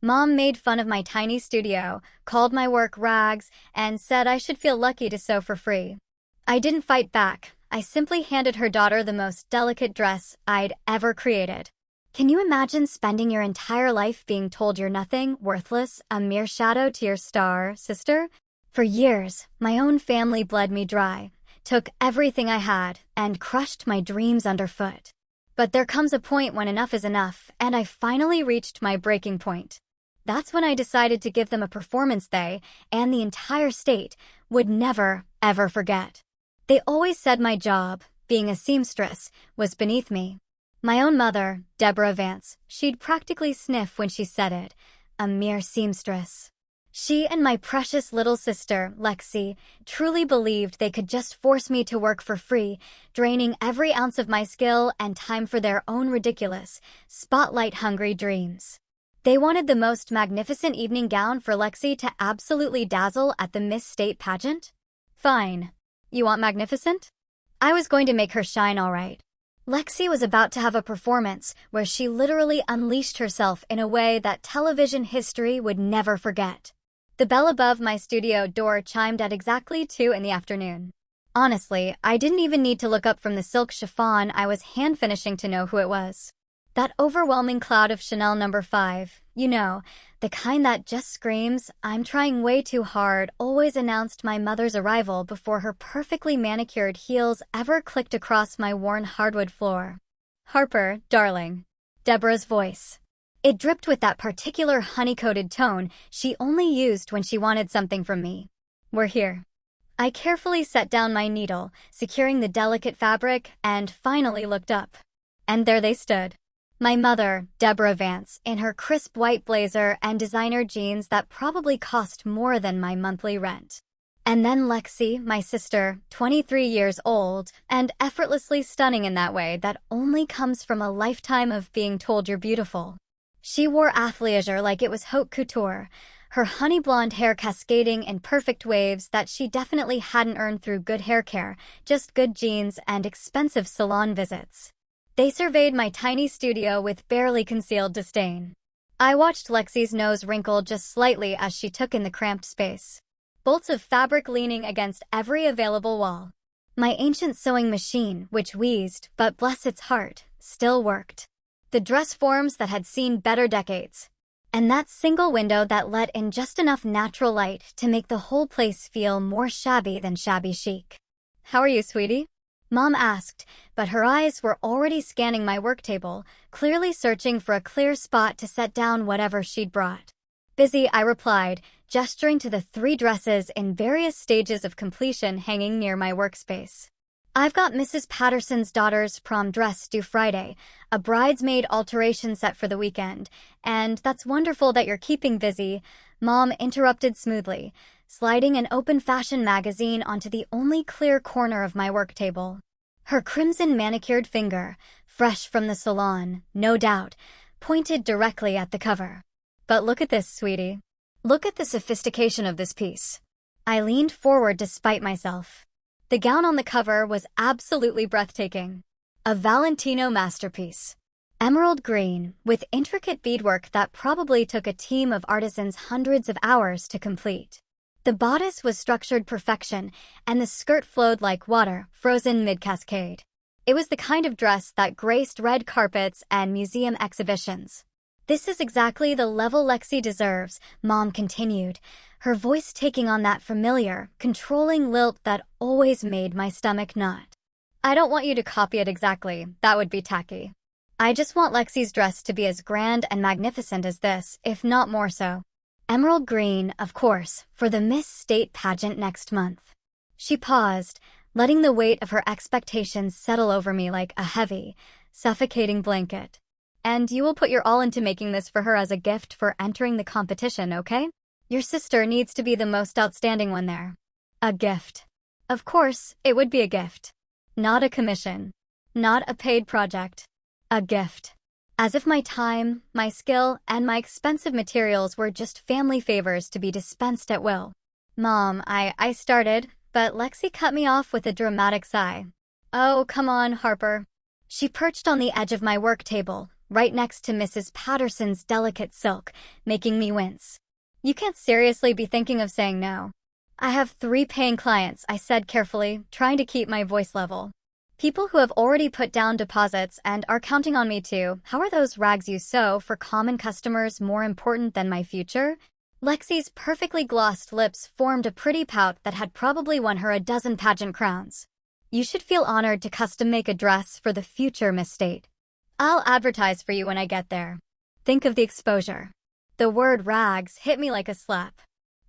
Mom made fun of my tiny studio, called my work rags, and said I should feel lucky to sew for free. I didn't fight back. I simply handed her daughter the most delicate dress I'd ever created. Can you imagine spending your entire life being told you're nothing, worthless, a mere shadow to your star sister? For years, my own family bled me dry, took everything I had, and crushed my dreams underfoot. But there comes a point when enough is enough, and I finally reached my breaking point. That's when I decided to give them a performance they, and the entire state, would never, ever forget. They always said my job, being a seamstress, was beneath me. My own mother, Deborah Vance, she'd practically sniff when she said it, a mere seamstress. She and my precious little sister, Lexi, truly believed they could just force me to work for free, draining every ounce of my skill and time for their own ridiculous, spotlight-hungry dreams. They wanted the most magnificent evening gown for Lexi to absolutely dazzle at the Miss State pageant? Fine. You want magnificent? I was going to make her shine all right. Lexi was about to have a performance where she literally unleashed herself in a way that television history would never forget. The bell above my studio door chimed at exactly 2 in the afternoon. Honestly, I didn't even need to look up from the silk chiffon I was hand-finishing to know who it was. That overwhelming cloud of Chanel No. 5, you know, the kind that just screams, "I'm trying way too hard," always announced my mother's arrival before her perfectly manicured heels ever clicked across my worn hardwood floor. "Harper, darling." Deborah's voice. It dripped with that particular honey-coated tone she only used when she wanted something from me. "We're here." I carefully set down my needle, securing the delicate fabric, and finally looked up. And there they stood. My mother, Deborah Vance, in her crisp white blazer and designer jeans that probably cost more than my monthly rent. And then Lexi, my sister, 23 years old, and effortlessly stunning in that way that only comes from a lifetime of being told you're beautiful. She wore athleisure like it was haute couture, her honey blonde hair cascading in perfect waves that she definitely hadn't earned through good hair care, just good jeans and expensive salon visits. They surveyed my tiny studio with barely concealed disdain. I watched Lexi's nose wrinkle just slightly as she took in the cramped space. Bolts of fabric leaning against every available wall. My ancient sewing machine, which wheezed, but bless its heart, still worked. The dress forms that had seen better decades. And that single window that let in just enough natural light to make the whole place feel more shabby than shabby chic. "How are you, sweetie?" Mom asked, but her eyes were already scanning my work table, clearly searching for a clear spot to set down whatever she'd brought. "Busy," I replied, gesturing to the 3 dresses in various stages of completion hanging near my workspace. "I've got Mrs. Patterson's daughter's prom dress due Friday, a bridesmaid alteration set for the weekend, and that's wonderful that you're keeping busy," Mom interrupted smoothly, sliding an open fashion magazine onto the only clear corner of my work table. Her crimson manicured finger, fresh from the salon, no doubt, pointed directly at the cover. "But look at this, sweetie. Look at the sophistication of this piece." I leaned forward to spite myself. The gown on the cover was absolutely breathtaking. A Valentino masterpiece. Emerald green, with intricate beadwork that probably took a team of artisans hundreds of hours to complete. The bodice was structured perfection, and the skirt flowed like water, frozen mid-cascade. It was the kind of dress that graced red carpets and museum exhibitions. "This is exactly the level Lexi deserves," Mom continued, her voice taking on that familiar, controlling lilt that always made my stomach knot. "I don't want you to copy it exactly, that would be tacky. I just want Lexi's dress to be as grand and magnificent as this, if not more so. Emerald green, of course, for the Miss State pageant next month." She paused, letting the weight of her expectations settle over me like a heavy, suffocating blanket. "And you will put your all into making this for her as a gift for entering the competition, okay? Your sister needs to be the most outstanding one there." A gift. Of course, it would be a gift. Not a commission. Not a paid project. A gift. As if my time, my skill, and my expensive materials were just family favors to be dispensed at will. "Mom, I started, but Lexi cut me off with a dramatic sigh. "Oh, come on, Harper." She perched on the edge of my work table, right next to Mrs. Patterson's delicate silk, making me wince. You can't seriously be thinking of saying no. I have 3 paying clients, I said carefully, trying to keep my voice level. People who have already put down deposits and are counting on me too. How are those rags you sew for common customers more important than my future? Lexi's perfectly glossed lips formed a pretty pout that had probably won her a dozen pageant crowns. You should feel honored to custom make a dress for the future, Miss State. I'll advertise for you when I get there. Think of the exposure. The word rags hit me like a slap.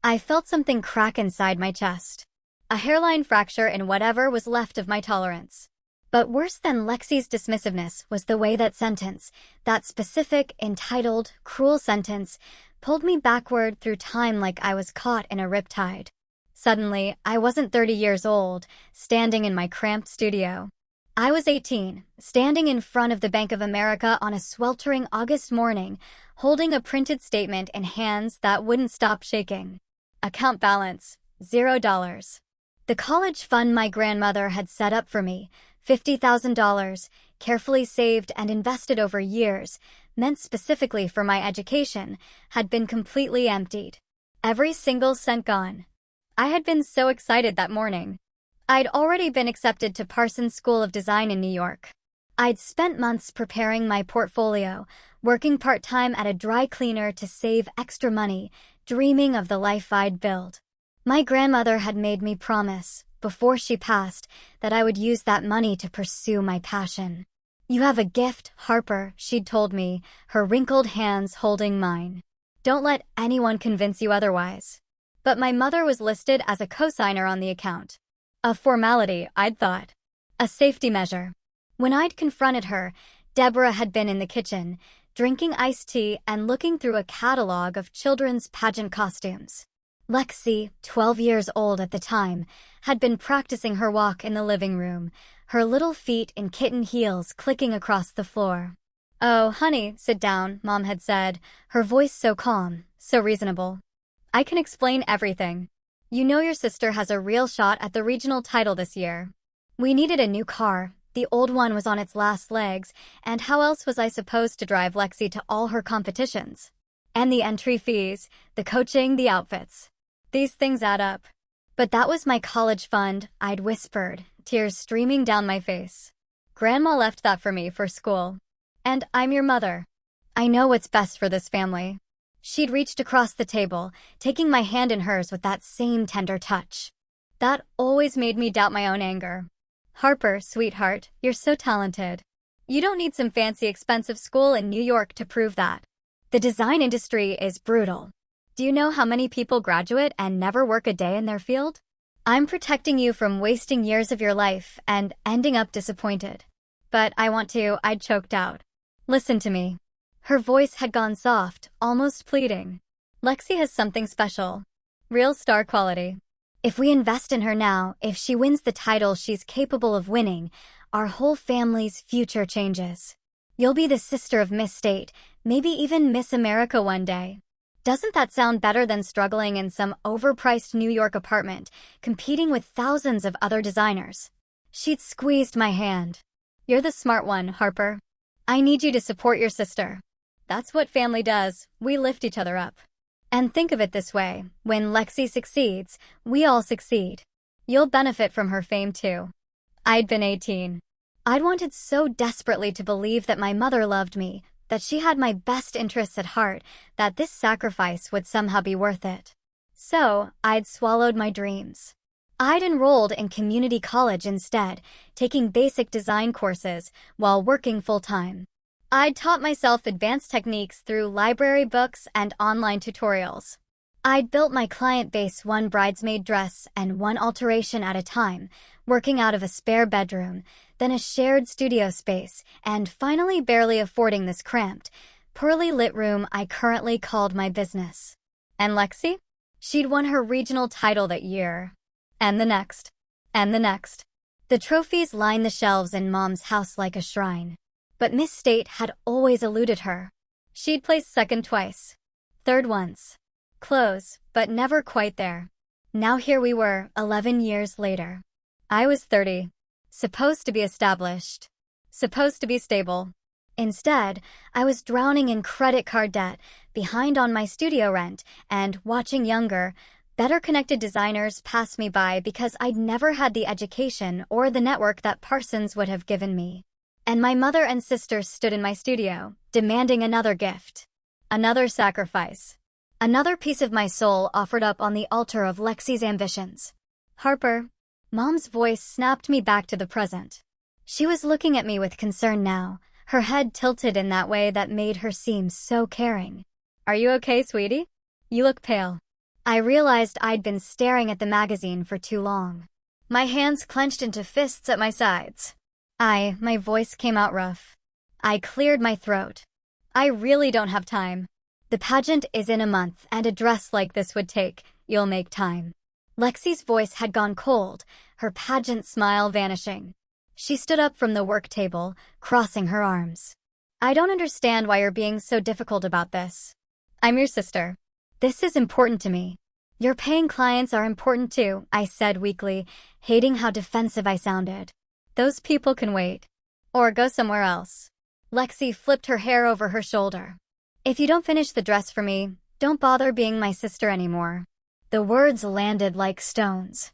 I felt something crack inside my chest. A hairline fracture in whatever was left of my tolerance. But worse than Lexi's dismissiveness was the way that sentence, that specific, entitled, cruel sentence, pulled me backward through time like I was caught in a riptide. Suddenly, I wasn't 30 years old, standing in my cramped studio. I was 18, standing in front of the Bank of America on a sweltering August morning, holding a printed statement in hands that wouldn't stop shaking. Account balance, $0. The college fund my grandmother had set up for me, $50,000, carefully saved and invested over years, meant specifically for my education, had been completely emptied. Every single cent gone. I had been so excited that morning. I'd already been accepted to Parsons School of Design in New York. I'd spent months preparing my portfolio, working part-time at a dry cleaner to save extra money, dreaming of the life I'd build. My grandmother had made me promise, before she passed, that I would use that money to pursue my passion. You have a gift, Harper, she'd told me, her wrinkled hands holding mine. Don't let anyone convince you otherwise. But my mother was listed as a cosigner on the account. A formality, I'd thought. A safety measure. When I'd confronted her, Deborah had been in the kitchen, drinking iced tea and looking through a catalog of children's pageant costumes. Lexi, 12 years old at the time, had been practicing her walk in the living room, her little feet in kitten heels clicking across the floor. "Oh, honey, sit down," Mom had said, her voice so calm, so reasonable. "I can explain everything. You know your sister has a real shot at the regional title this year. We needed a new car. The old one was on its last legs, and how else was I supposed to drive Lexi to all her competitions? And the entry fees, the coaching, the outfits. These things add up." But that was my college fund, I'd whispered, tears streaming down my face. "Grandma left that for me for school. And I'm your mother. I know what's best for this family." She'd reached across the table, taking my hand in hers with that same tender touch. That always made me doubt my own anger. "Harper, sweetheart, you're so talented. You don't need some fancy expensive school in New York to prove that. The design industry is brutal. Do you know how many people graduate and never work a day in their field? I'm protecting you from wasting years of your life and ending up disappointed. But I'd choked out. Listen to me." Her voice had gone soft, almost pleading. "Lexi has something special. Real star quality. If we invest in her now, if she wins the title she's capable of winning, our whole family's future changes. You'll be the sister of Miss State, maybe even Miss America one day. Doesn't that sound better than struggling in some overpriced New York apartment, competing with thousands of other designers?" She'd squeezed my hand. "You're the smart one, Harper. I need you to support your sister. That's what family does, we lift each other up. And think of it this way, when Lexi succeeds, we all succeed. You'll benefit from her fame too." I'd been 18. I'd wanted so desperately to believe that my mother loved me, that she had my best interests at heart, that this sacrifice would somehow be worth it. So, I'd swallowed my dreams. I'd enrolled in community college instead, taking basic design courses while working full-time. I'd taught myself advanced techniques through library books and online tutorials. I'd built my client base one bridesmaid dress and one alteration at a time, working out of a spare bedroom, then a shared studio space, and finally barely affording this cramped, poorly lit room I currently called my business. And Lexi? She'd won her regional title that year. And the next. And the next. The trophies lined the shelves in Mom's house like a shrine. But Miss State had always eluded her. She'd placed second twice. Third once. Close, but never quite there. Now here we were, 11 years later. I was 30. Supposed to be established. Supposed to be stable. Instead, I was drowning in credit card debt, behind on my studio rent, and watching younger, better-connected designers pass me by because I'd never had the education or the network that Parsons would have given me. And my mother and sisters stood in my studio, demanding another gift. Another sacrifice. Another piece of my soul offered up on the altar of Lexi's ambitions. Harper. Mom's voice snapped me back to the present. She was looking at me with concern now, her head tilted in that way that made her seem so caring. Are you okay, sweetie? You look pale. I realized I'd been staring at the magazine for too long. My hands clenched into fists at my sides. My voice came out rough. I cleared my throat. I really don't have time. The pageant is in a month, and a dress like this would take. You'll make time. Lexi's voice had gone cold, her pageant smile vanishing. She stood up from the work table, crossing her arms. I don't understand why you're being so difficult about this. I'm your sister. This is important to me. Your paying clients are important too, I said weakly, hating how defensive I sounded. Those people can wait. Or go somewhere else. Lexi flipped her hair over her shoulder. If you don't finish the dress for me, don't bother being my sister anymore. The words landed like stones.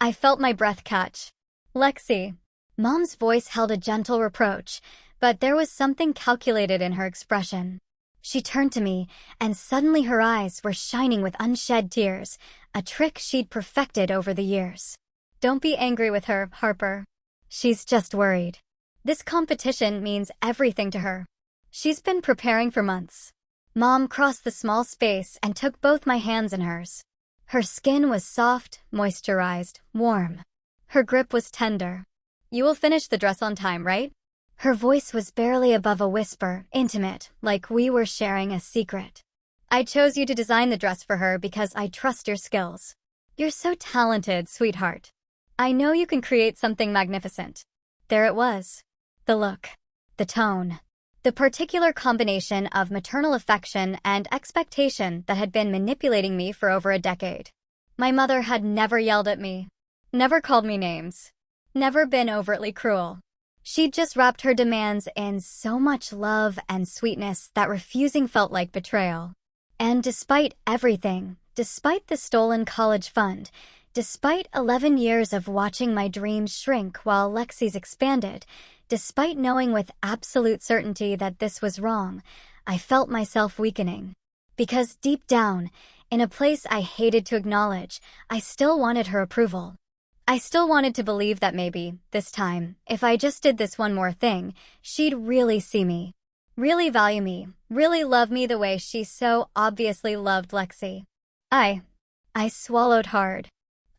I felt my breath catch. Lexi. Mom's voice held a gentle reproach, but there was something calculated in her expression. She turned to me, and suddenly her eyes were shining with unshed tears, a trick she'd perfected over the years. Don't be angry with her, Harper. She's just worried. This competition means everything to her. She's been preparing for months. Mom crossed the small space and took both my hands in hers. Her skin was soft, moisturized, warm. Her grip was tender. You will finish the dress on time, right? Her voice was barely above a whisper, intimate, like we were sharing a secret. I chose you to design the dress for her because I trust your skills. You're so talented, sweetheart. I know you can create something magnificent. There it was. The look. The tone. The particular combination of maternal affection and expectation that had been manipulating me for over a decade. My mother had never yelled at me. Never called me names. Never been overtly cruel. She'd just wrapped her demands in so much love and sweetness that refusing felt like betrayal. And despite everything, despite the stolen college fund, despite 11 years of watching my dreams shrink while Lexi's expanded, despite knowing with absolute certainty that this was wrong, I felt myself weakening. Because deep down, in a place I hated to acknowledge, I still wanted her approval. I still wanted to believe that maybe, this time, if I just did this one more thing, she'd really see me. Really value me, really love me the way she so obviously loved Lexi. I swallowed hard.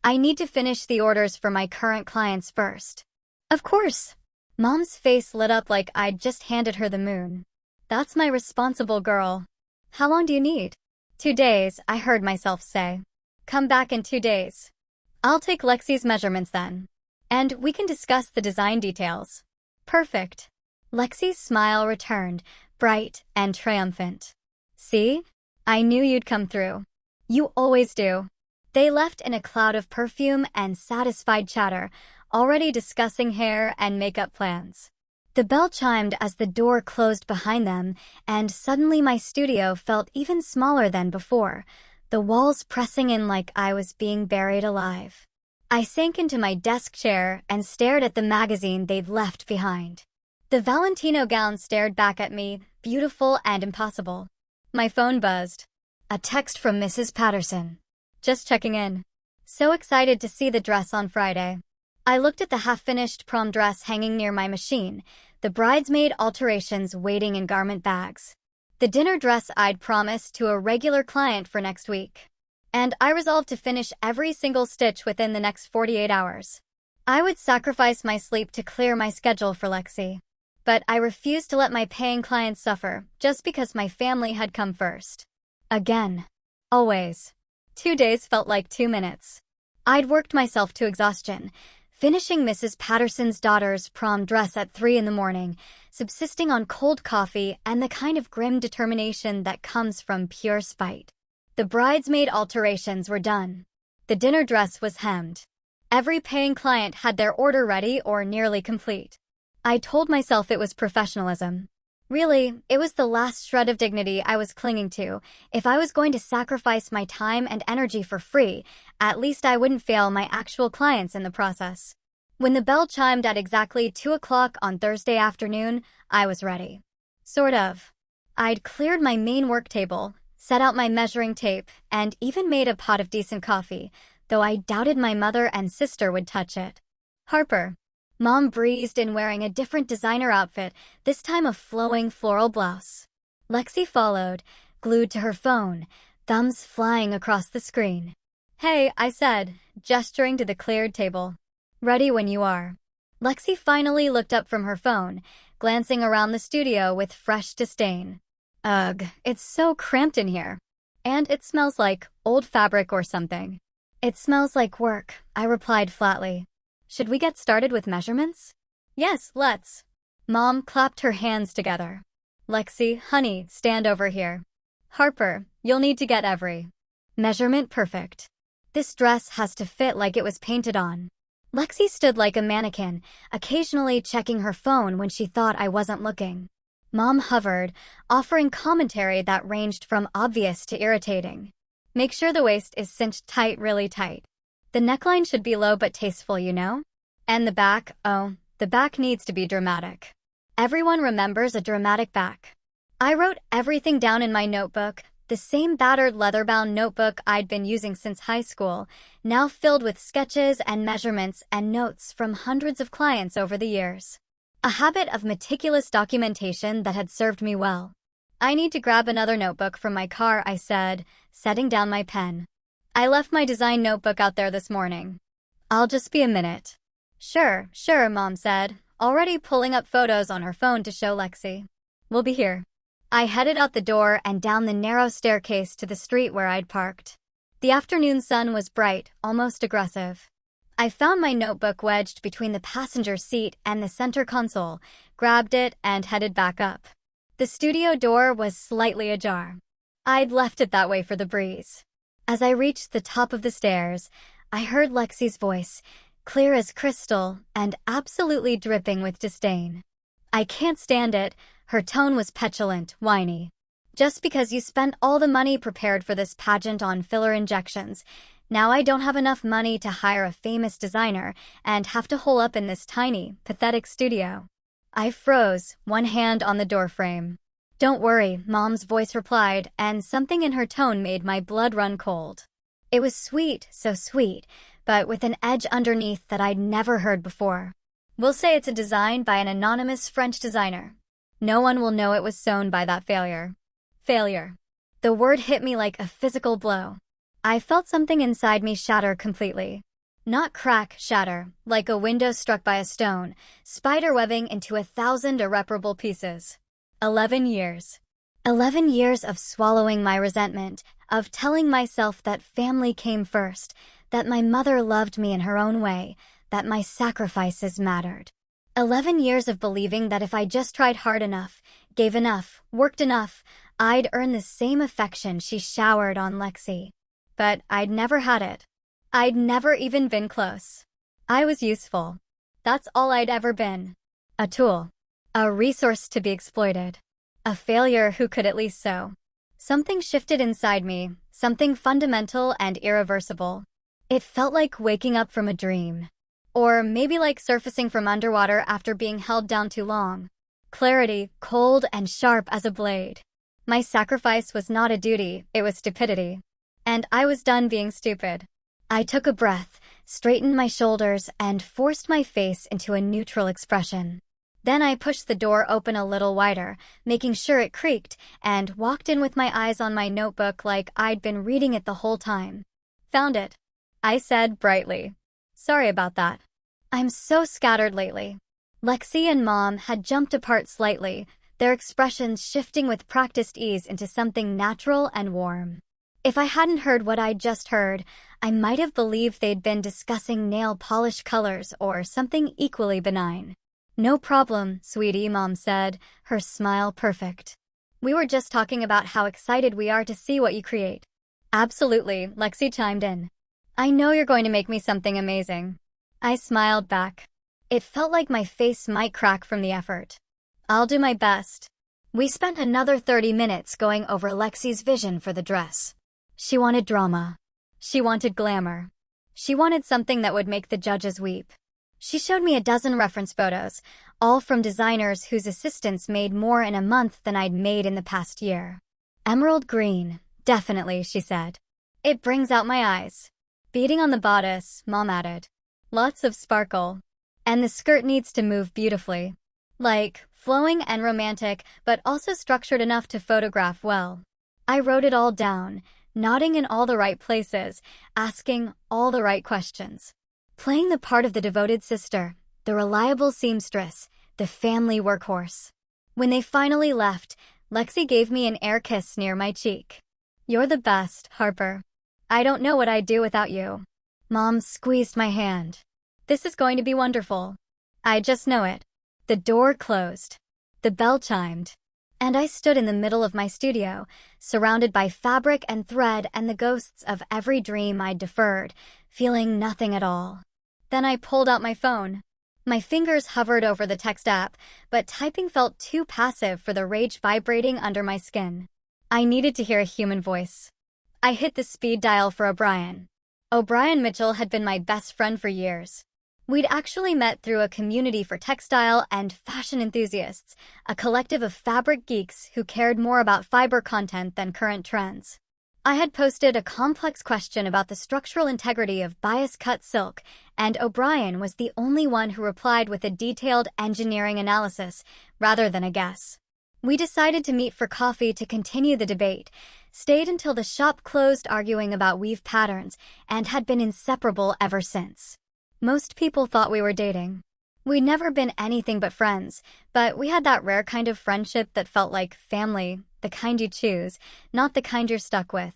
I need to finish the orders for my current clients first. Of course. Mom's face lit up like I'd just handed her the moon. That's my responsible girl. How long do you need? 2 days, I heard myself say. Come back in 2 days. I'll take Lexi's measurements then. And we can discuss the design details. Perfect. Lexi's smile returned, bright and triumphant. See? I knew you'd come through. You always do. They left in a cloud of perfume and satisfied chatter, already discussing hair and makeup plans. The bell chimed as the door closed behind them, and suddenly my studio felt even smaller than before, the walls pressing in like I was being buried alive. I sank into my desk chair and stared at the magazine they'd left behind. The Valentino gown stared back at me, beautiful and impossible. My phone buzzed. A text from Mrs. Patterson. Just checking in. So excited to see the dress on Friday. I looked at the half-finished prom dress hanging near my machine, the bridesmaid alterations waiting in garment bags. The dinner dress I'd promised to a regular client for next week. And I resolved to finish every single stitch within the next 48 hours. I would sacrifice my sleep to clear my schedule for Lexi. But I refused to let my paying clients suffer just because my family had come first. Again. Always. 2 days felt like 2 minutes. I'd worked myself to exhaustion, finishing Mrs. Patterson's daughter's prom dress at 3 in the morning, subsisting on cold coffee and the kind of grim determination that comes from pure spite. The bridesmaid alterations were done. The dinner dress was hemmed. Every paying client had their order ready or nearly complete. I told myself it was professionalism. Really, it was the last shred of dignity I was clinging to. If I was going to sacrifice my time and energy for free, at least I wouldn't fail my actual clients in the process. When the bell chimed at exactly 2 o'clock on Thursday afternoon, I was ready. Sort of. I'd cleared my main work table, set out my measuring tape, and even made a pot of decent coffee, though I doubted my mother and sister would touch it. Harper. Mom breezed in wearing a different designer outfit, this time a flowing floral blouse. Lexi followed, glued to her phone, thumbs flying across the screen. "Hey," I said, gesturing to the cleared table. "Ready when you are." Lexi finally looked up from her phone, glancing around the studio with fresh disdain. "Ugh, it's so cramped in here. And it smells like old fabric or something." "It smells like work," I replied flatly. "Should we get started with measurements?" "Yes, let's." Mom clapped her hands together. "Lexi, honey, stand over here. Harper, you'll need to get every measurement perfect. This dress has to fit like it was painted on." Lexi stood like a mannequin, occasionally checking her phone when she thought I wasn't looking. Mom hovered, offering commentary that ranged from obvious to irritating. "Make sure the waist is cinched tight, really tight. The neckline should be low but tasteful, you know? And the back, oh, the back needs to be dramatic. Everyone remembers a dramatic back." I wrote everything down in my notebook, the same battered leather-bound notebook I'd been using since high school, now filled with sketches and measurements and notes from hundreds of clients over the years. A habit of meticulous documentation that had served me well. "I need to grab another notebook from my car," I said, setting down my pen. "I left my design notebook out there this morning. I'll just be a minute." Sure, Mom said, already pulling up photos on her phone to show Lexi. "We'll be here." I headed out the door and down the narrow staircase to the street where I'd parked. The afternoon sun was bright, almost aggressive. I found my notebook wedged between the passenger seat and the center console, grabbed it, and headed back up. The studio door was slightly ajar. I'd left it that way for the breeze. As I reached the top of the stairs, I heard Lexi's voice, clear as crystal and absolutely dripping with disdain. "I can't stand it." Her tone was petulant, whiny. "Just because you spent all the money prepared for this pageant on filler injections, now I don't have enough money to hire a famous designer and have to hole up in this tiny, pathetic studio." I froze, one hand on the doorframe. "Don't worry," Mom's voice replied, and something in her tone made my blood run cold. It was sweet, so sweet, but with an edge underneath that I'd never heard before. "We'll say it's a design by an anonymous French designer. No one will know it was sewn by that failure." Failure. The word hit me like a physical blow. I felt something inside me shatter completely. Not crack, shatter, like a window struck by a stone, spiderwebbing into 1,000 irreparable pieces. 11 years. 11 years of swallowing my resentment, of telling myself that family came first, that my mother loved me in her own way, that my sacrifices mattered. 11 years of believing that if I just tried hard enough, gave enough, worked enough, I'd earn the same affection she showered on Lexi. But I'd never had it. I'd never even been close. I was useful. That's all I'd ever been. A tool. A resource to be exploited. A failure who could at least sew. Something shifted inside me, something fundamental and irreversible. It felt like waking up from a dream. Or maybe like surfacing from underwater after being held down too long. Clarity, cold and sharp as a blade. My sacrifice was not a duty, it was stupidity. And I was done being stupid. I took a breath, straightened my shoulders, and forced my face into a neutral expression. Then I pushed the door open a little wider, making sure it creaked, and walked in with my eyes on my notebook like I'd been reading it the whole time. "Found it," I said brightly. "Sorry about that. I'm so scattered lately." Lexi and Mom had jumped apart slightly, their expressions shifting with practiced ease into something natural and warm. If I hadn't heard what I'd just heard, I might have believed they'd been discussing nail polish colors or something equally benign. "No problem, sweetie," Mom said, her smile perfect. "We were just talking about how excited we are to see what you create." "Absolutely," Lexi chimed in. "I know you're going to make me something amazing." I smiled back. It felt like my face might crack from the effort. "I'll do my best." We spent another 30 minutes going over Lexi's vision for the dress. She wanted drama. She wanted glamour. She wanted something that would make the judges weep. She showed me a dozen reference photos, all from designers whose assistants made more in a month than I'd made in the past year. Emerald green, definitely, she said. It brings out my eyes. Beading on the bodice, Mom added. Lots of sparkle. And the skirt needs to move beautifully. Like, flowing and romantic, but also structured enough to photograph well. I wrote it all down, nodding in all the right places, asking all the right questions. Playing the part of the devoted sister, the reliable seamstress, the family workhorse. When they finally left, Lexi gave me an air kiss near my cheek. You're the best, Harper. I don't know what I'd do without you. Mom squeezed my hand. This is going to be wonderful. I just know it. The door closed. The bell chimed. And I stood in the middle of my studio, surrounded by fabric and thread and the ghosts of every dream I'd deferred, feeling nothing at all. Then I pulled out my phone. My fingers hovered over the text app, but typing felt too passive for the rage vibrating under my skin. I needed to hear a human voice. I hit the speed dial for O'Brien. O'Brien Mitchell had been my best friend for years. We'd actually met through a community for textile and fashion enthusiasts, a collective of fabric geeks who cared more about fiber content than current trends. I had posted a complex question about the structural integrity of bias-cut silk, and O'Brien was the only one who replied with a detailed engineering analysis, rather than a guess. We decided to meet for coffee to continue the debate, stayed until the shop closed arguing about weave patterns, and had been inseparable ever since. Most people thought we were dating. We'd never been anything but friends, but we had that rare kind of friendship that felt like family, the kind you choose, not the kind you're stuck with.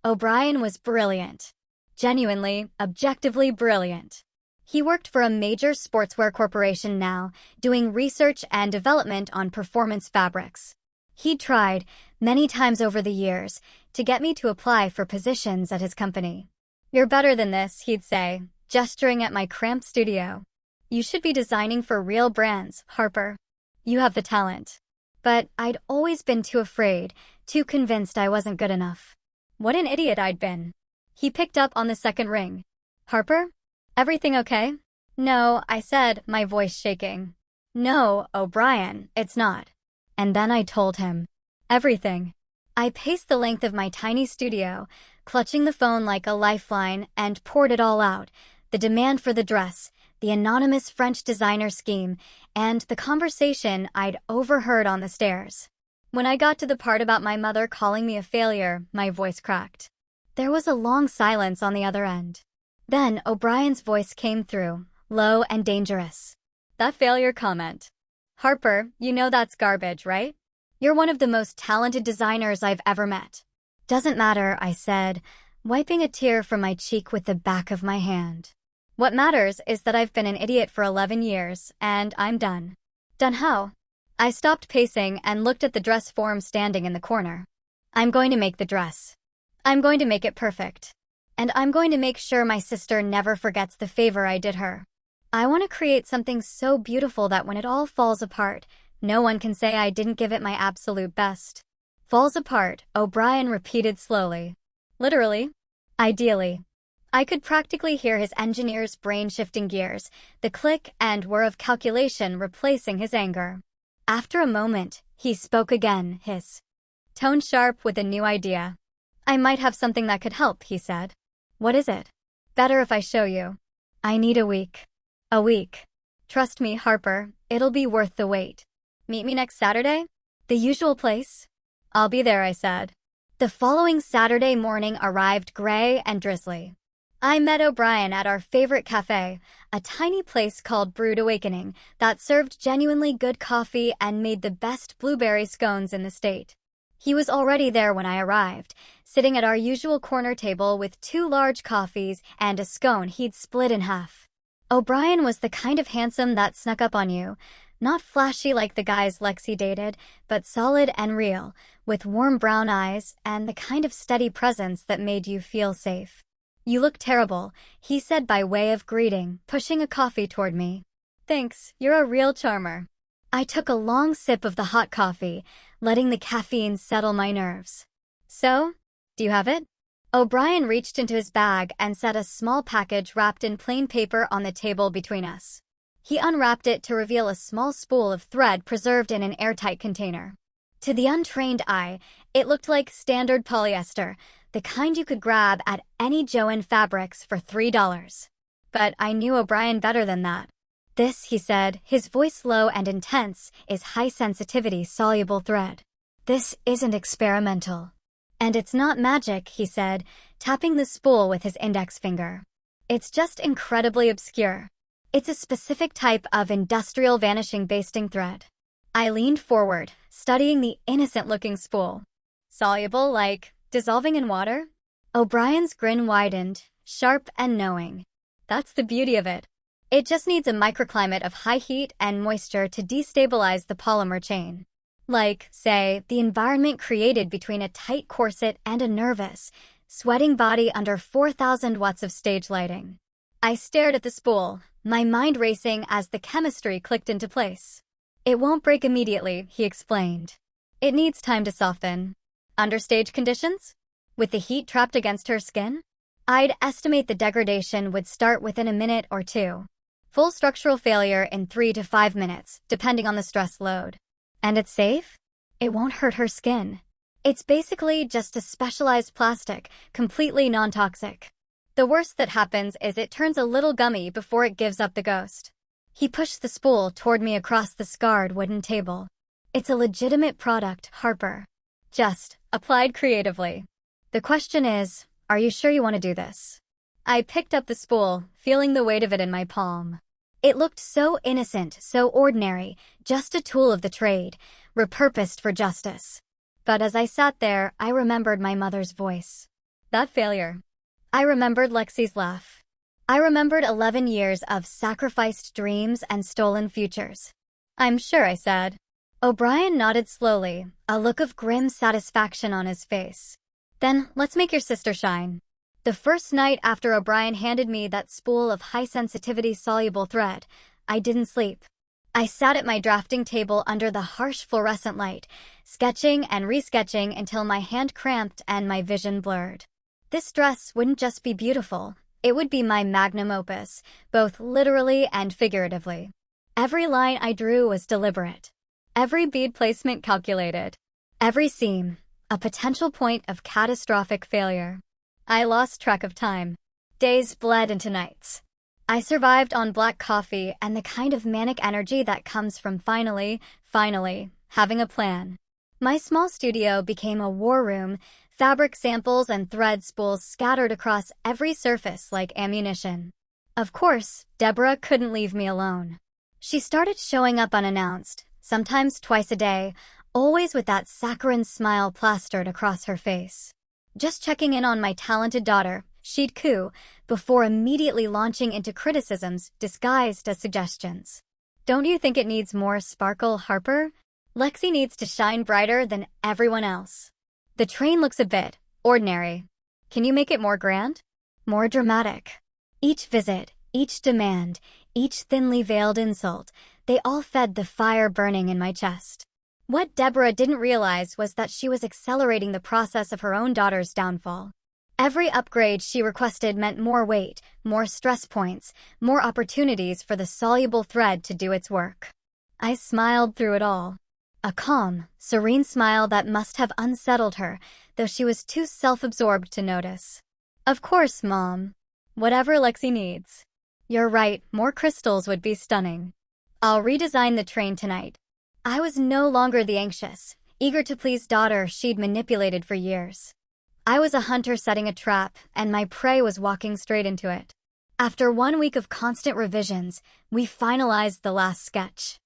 O'Brien was brilliant. Genuinely, objectively brilliant. He worked for a major sportswear corporation now, doing research and development on performance fabrics. He'd tried, many times over the years, to get me to apply for positions at his company. You're better than this, he'd say, gesturing at my cramped studio. You should be designing for real brands, Harper. You have the talent. But I'd always been too afraid, too convinced I wasn't good enough. What an idiot I'd been. He picked up on the second ring. Harper? Everything okay? No, I said, my voice shaking. No, O'Brien, it's not. And then I told him. Everything. I paced the length of my tiny studio, clutching the phone like a lifeline, and poured it all out. The demand for the dress, the anonymous French designer scheme, and the conversation I'd overheard on the stairs. When I got to the part about my mother calling me a failure, my voice cracked. There was a long silence on the other end. Then O'Brien's voice came through, low and dangerous. That failure comment. Harper, you know that's garbage, right? You're one of the most talented designers I've ever met. Doesn't matter, I said, wiping a tear from my cheek with the back of my hand. What matters is that I've been an idiot for 11 years, and I'm done. Done how? I stopped pacing and looked at the dress form standing in the corner. I'm going to make the dress. I'm going to make it perfect. And I'm going to make sure my sister never forgets the favor I did her. I want to create something so beautiful that when it all falls apart, no one can say I didn't give it my absolute best. Falls apart, O'Brien repeated slowly. Literally. Ideally. I could practically hear his engineer's brain shifting gears, the click and whir of calculation replacing his anger. After a moment, he spoke again, his tone sharp with a new idea. I might have something that could help, he said. What is it? Better if I show you. I need a week. A week. Trust me, Harper, it'll be worth the wait. Meet me next Saturday? The usual place? I'll be there, I said. The following Saturday morning arrived gray and drizzly. I met O'Brien at our favorite cafe, a tiny place called Brewed Awakening that served genuinely good coffee and made the best blueberry scones in the state. He was already there when I arrived, sitting at our usual corner table with 2 large coffees and a scone he'd split in half. O'Brien was the kind of handsome that snuck up on you, not flashy like the guys Lexi dated, but solid and real, with warm brown eyes and the kind of steady presence that made you feel safe. You look terrible, he said by way of greeting, pushing a coffee toward me. Thanks, you're a real charmer. I took a long sip of the hot coffee, letting the caffeine settle my nerves. So, do you have it? O'Brien reached into his bag and set a small package wrapped in plain paper on the table between us. He unwrapped it to reveal a small spool of thread preserved in an airtight container. To the untrained eye, it looked like standard polyester, the kind you could grab at any Joann Fabrics for $3. But I knew O'Brien better than that. This, he said, his voice low and intense, is high-sensitivity soluble thread. This isn't experimental. And it's not magic, he said, tapping the spool with his index finger. It's just incredibly obscure. It's a specific type of industrial vanishing basting thread. I leaned forward, studying the innocent-looking spool. Soluble, like dissolving in water? O'Brien's grin widened, sharp and knowing. That's the beauty of it. It just needs a microclimate of high heat and moisture to destabilize the polymer chain. Like, say, the environment created between a tight corset and a nervous, sweating body under 4,000 watts of stage lighting. I stared at the spool, my mind racing as the chemistry clicked into place. It won't break immediately, he explained. It needs time to soften. Under stage conditions? With the heat trapped against her skin? I'd estimate the degradation would start within a minute or two. Full structural failure in 3 to 5 minutes, depending on the stress load. And it's safe? It won't hurt her skin. It's basically just a specialized plastic, completely non-toxic. The worst that happens is it turns a little gummy before it gives up the ghost. He pushed the spool toward me across the scarred wooden table. It's a legitimate product, Harper. Just applied creatively. The question is, are you sure you want to do this? I picked up the spool, feeling the weight of it in my palm. It looked so innocent, so ordinary, just a tool of the trade, repurposed for justice. But as I sat there, I remembered my mother's voice. That failure. I remembered Lexi's laugh. I remembered 11 years of sacrificed dreams and stolen futures. I'm sure, I said. O'Brien nodded slowly, a look of grim satisfaction on his face. Then, let's make your sister shine. The first night after O'Brien handed me that spool of high-sensitivity soluble thread, I didn't sleep. I sat at my drafting table under the harsh fluorescent light, sketching and resketching until my hand cramped and my vision blurred. This dress wouldn't just be beautiful, it would be my magnum opus, both literally and figuratively. Every line I drew was deliberate. Every bead placement calculated. Every seam, a potential point of catastrophic failure. I lost track of time. Days bled into nights. I survived on black coffee and the kind of manic energy that comes from finally, having a plan. My small studio became a war room, fabric samples and thread spools scattered across every surface like ammunition. Of course, Deborah couldn't leave me alone. She started showing up unannounced, sometimes twice a day, always with that saccharine smile plastered across her face. Just checking in on my talented daughter, she'd coo, before immediately launching into criticisms disguised as suggestions. Don't you think it needs more sparkle, Harper? Lexi needs to shine brighter than everyone else. The train looks a bit ordinary. Can you make it more grand? More dramatic? Each visit, each demand, each thinly veiled insult, they all fed the fire burning in my chest. What Deborah didn't realize was that she was accelerating the process of her own daughter's downfall. Every upgrade she requested meant more weight, more stress points, more opportunities for the soluble thread to do its work. I smiled through it all. A calm, serene smile that must have unsettled her, though she was too self-absorbed to notice. Of course, Mom. Whatever Lexi needs. You're right, more crystals would be stunning. I'll redesign the train tonight. I was no longer the anxious, eager to please daughter she'd manipulated for years. I was a hunter setting a trap, and my prey was walking straight into it. After 1 week of constant revisions, we finalized the last sketch.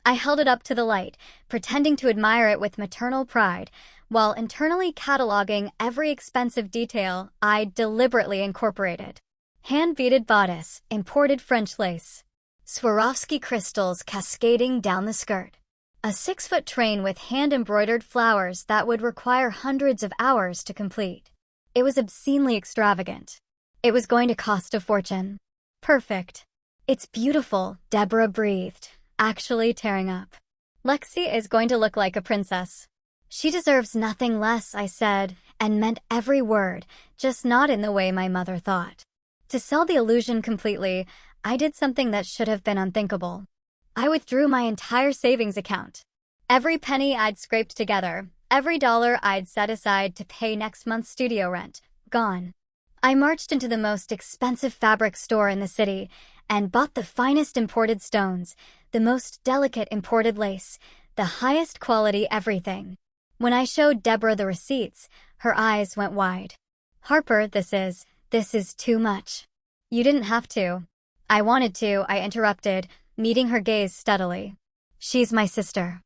I held it up to the light, pretending to admire it with maternal pride, while internally cataloging every expensive detail I'd deliberately incorporated. Hand-beaded bodice, imported French lace. Swarovski crystals cascading down the skirt. A 6-foot train with hand-embroidered flowers that would require hundreds of hours to complete. It was obscenely extravagant. It was going to cost a fortune. Perfect. It's beautiful, Deborah breathed, actually tearing up. Lexi is going to look like a princess. She deserves nothing less, I said, and meant every word, just not in the way my mother thought. To sell the illusion completely, I did something that should have been unthinkable. I withdrew my entire savings account. Every penny I'd scraped together, every dollar I'd set aside to pay next month's studio rent, gone. I marched into the most expensive fabric store in the city and bought the finest imported stones, the most delicate imported lace, the highest quality everything. When I showed Deborah the receipts, her eyes went wide. "Harper, this is too much." "You didn't have to." "I wanted to," I interrupted, meeting her gaze steadily. "She's my sister.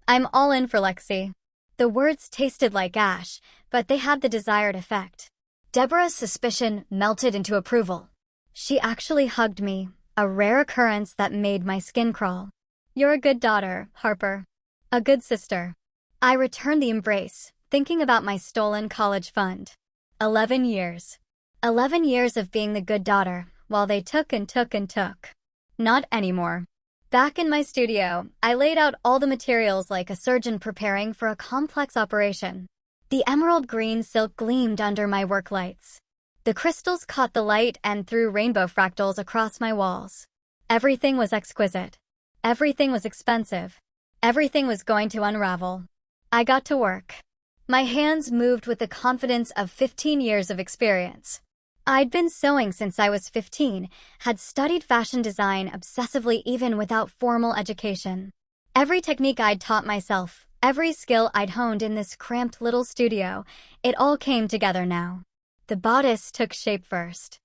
I'm all in for Lexi." The words tasted like ash, but they had the desired effect. Deborah's suspicion melted into approval. She actually hugged me, a rare occurrence that made my skin crawl. "You're a good daughter, Harper. A good sister." I returned the embrace, thinking about my stolen college fund. 11 years. 11 years of being the good daughter, while they took and took and took. Not anymore. Back in my studio, I laid out all the materials like a surgeon preparing for a complex operation. The emerald green silk gleamed under my work lights. The crystals caught the light and threw rainbow fractals across my walls. Everything was exquisite. Everything was expensive. Everything was going to unravel. I got to work. My hands moved with the confidence of 15 years of experience. I'd been sewing since I was 15, had studied fashion design obsessively even without formal education. Every technique I'd taught myself, every skill I'd honed in this cramped little studio, it all came together now. The bodice took shape first.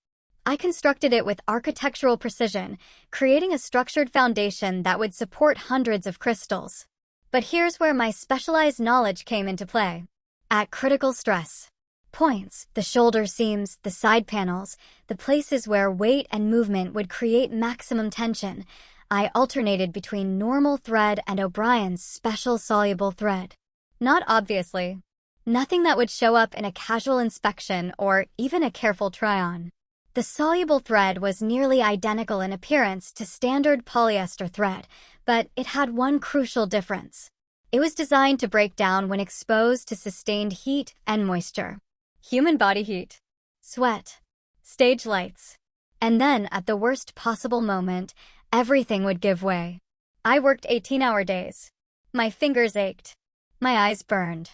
I constructed it with architectural precision, creating a structured foundation that would support hundreds of crystals. But here's where my specialized knowledge came into play. At critical stress points, the shoulder seams, the side panels, the places where weight and movement would create maximum tension, I alternated between normal thread and O'Brien's special soluble thread. Not obviously. Nothing that would show up in a casual inspection or even a careful try-on. The soluble thread was nearly identical in appearance to standard polyester thread, but it had one crucial difference. It was designed to break down when exposed to sustained heat and moisture. Human body heat, sweat, stage lights. And then, at the worst possible moment, everything would give way. I worked 18-hour days. My fingers ached. My eyes burned.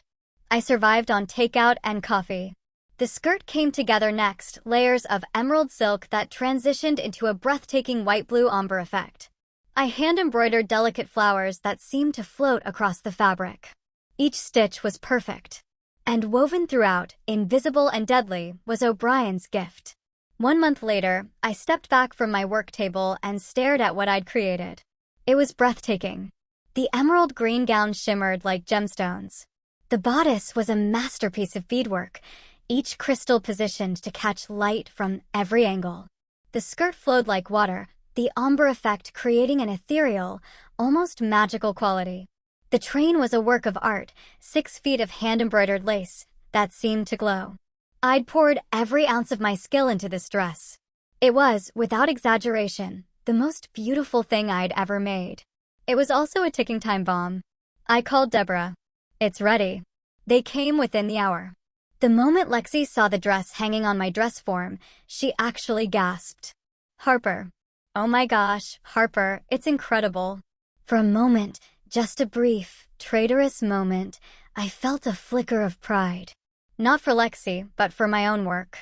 I survived on takeout and coffee. The skirt came together next, layers of emerald silk that transitioned into a breathtaking white-blue ombre effect. I hand-embroidered delicate flowers that seemed to float across the fabric. Each stitch was perfect. And woven throughout, invisible and deadly, was O'Brien's gift. 1 month later, I stepped back from my work table and stared at what I'd created. It was breathtaking. The emerald green gown shimmered like gemstones. The bodice was a masterpiece of beadwork, each crystal positioned to catch light from every angle. The skirt flowed like water, the ombre effect creating an ethereal, almost magical quality. The train was a work of art, 6 feet of hand-embroidered lace that seemed to glow. I'd poured every ounce of my skill into this dress. It was, without exaggeration, the most beautiful thing I'd ever made. It was also a ticking time bomb. I called Deborah. "It's ready." They came within the hour. The moment Lexi saw the dress hanging on my dress form, she actually gasped. "Harper." "Oh my gosh, Harper, it's incredible." For a moment, just a brief, traitorous moment, I felt a flicker of pride. Not for Lexi, but for my own work.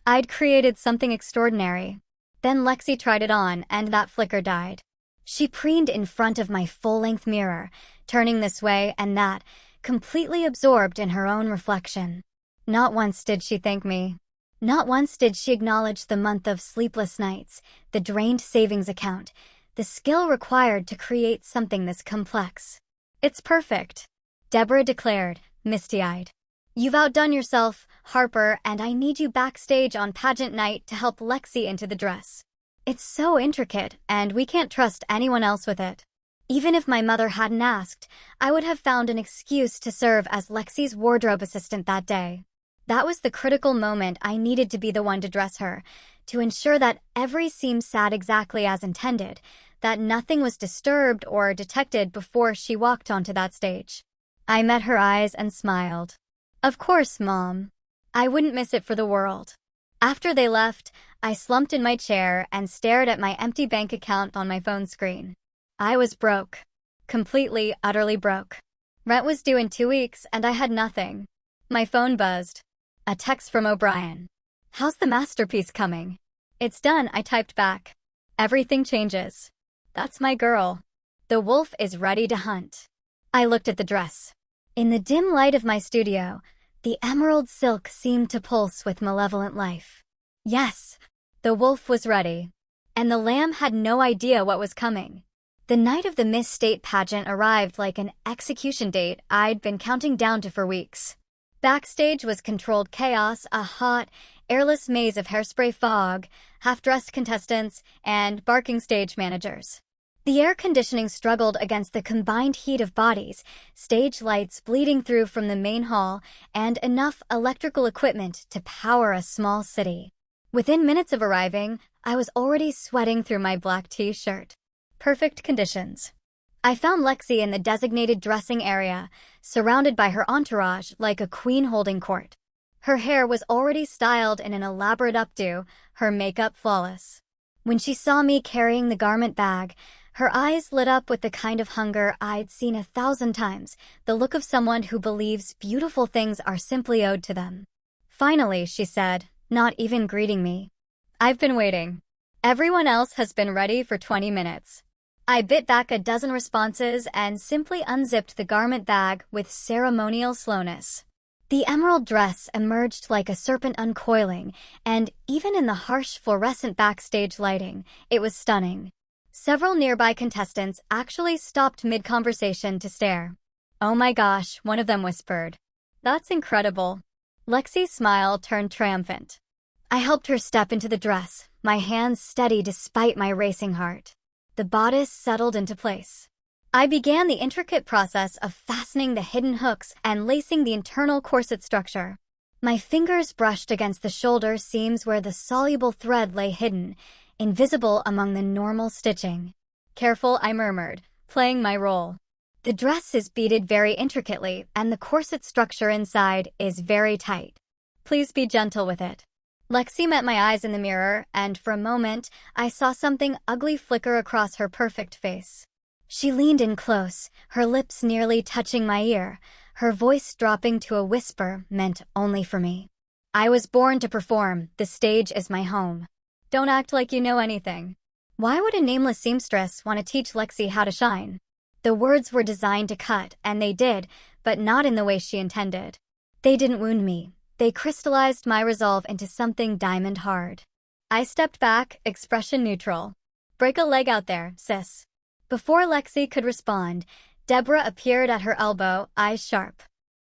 I'd created something extraordinary. Then Lexi tried it on, and that flicker died. She preened in front of my full-length mirror, turning this way and that, completely absorbed in her own reflection. Not once did she thank me. Not once did she acknowledge the month of sleepless nights, the drained savings account, the skill required to create something this complex. "It's perfect," Deborah declared, misty-eyed. "You've outdone yourself, Harper, and I need you backstage on pageant night to help Lexi into the dress. It's so intricate, and we can't trust anyone else with it." Even if my mother hadn't asked, I would have found an excuse to serve as Lexi's wardrobe assistant that day. That was the critical moment I needed to be the one to dress her, to ensure that every seam sat exactly as intended, that nothing was disturbed or detected before she walked onto that stage. I met her eyes and smiled. Of course, Mom. I wouldn't miss it for the world. After they left, I slumped in my chair and stared at my empty bank account on my phone screen. I was broke. Completely, utterly broke. Rent was due in 2 weeks and I had nothing. My phone buzzed. A text from O'Brien. How's the masterpiece coming? It's done, I typed back. Everything changes. That's my girl. The wolf is ready to hunt. I looked at the dress. In the dim light of my studio, the emerald silk seemed to pulse with malevolent life. Yes, the wolf was ready. And the lamb had no idea what was coming. The night of the Miss State pageant arrived like an execution date I'd been counting down to for weeks. Backstage was controlled chaos, a hot, airless maze of hairspray fog, half-dressed contestants, and barking stage managers. The air conditioning struggled against the combined heat of bodies, stage lights bleeding through from the main hall, and enough electrical equipment to power a small city. Within minutes of arriving, I was already sweating through my black t-shirt. Perfect conditions. I found Lexi in the designated dressing area, surrounded by her entourage like a queen holding court. Her hair was already styled in an elaborate updo, her makeup flawless. When she saw me carrying the garment bag, her eyes lit up with the kind of hunger I'd seen 1,000 times, the look of someone who believes beautiful things are simply owed to them. Finally, she said, not even greeting me. I've been waiting. Everyone else has been ready for 20 minutes. I bit back a dozen responses and simply unzipped the garment bag with ceremonial slowness. The emerald dress emerged like a serpent uncoiling, and even in the harsh fluorescent backstage lighting, it was stunning. Several nearby contestants actually stopped mid-conversation to stare. Oh my gosh, one of them whispered. That's incredible. Lexi's smile turned triumphant. I helped her step into the dress, my hands steady despite my racing heart. The bodice settled into place. I began the intricate process of fastening the hidden hooks and lacing the internal corset structure. My fingers brushed against the shoulder seams where the soluble thread lay hidden, invisible among the normal stitching. Careful, I murmured, playing my role. The dress is beaded very intricately, and the corset structure inside is very tight. Please be gentle with it. Lexi met my eyes in the mirror, and for a moment, I saw something ugly flicker across her perfect face. She leaned in close, her lips nearly touching my ear, her voice dropping to a whisper meant only for me. I was born to perform, the stage is my home. Don't act like you know anything. Why would a nameless seamstress want to teach Lexi how to shine? The words were designed to cut, and they did, but not in the way she intended. They didn't wound me. They crystallized my resolve into something diamond hard. I stepped back, expression neutral. Break a leg out there, sis. Before Lexi could respond, Deborah appeared at her elbow, eyes sharp.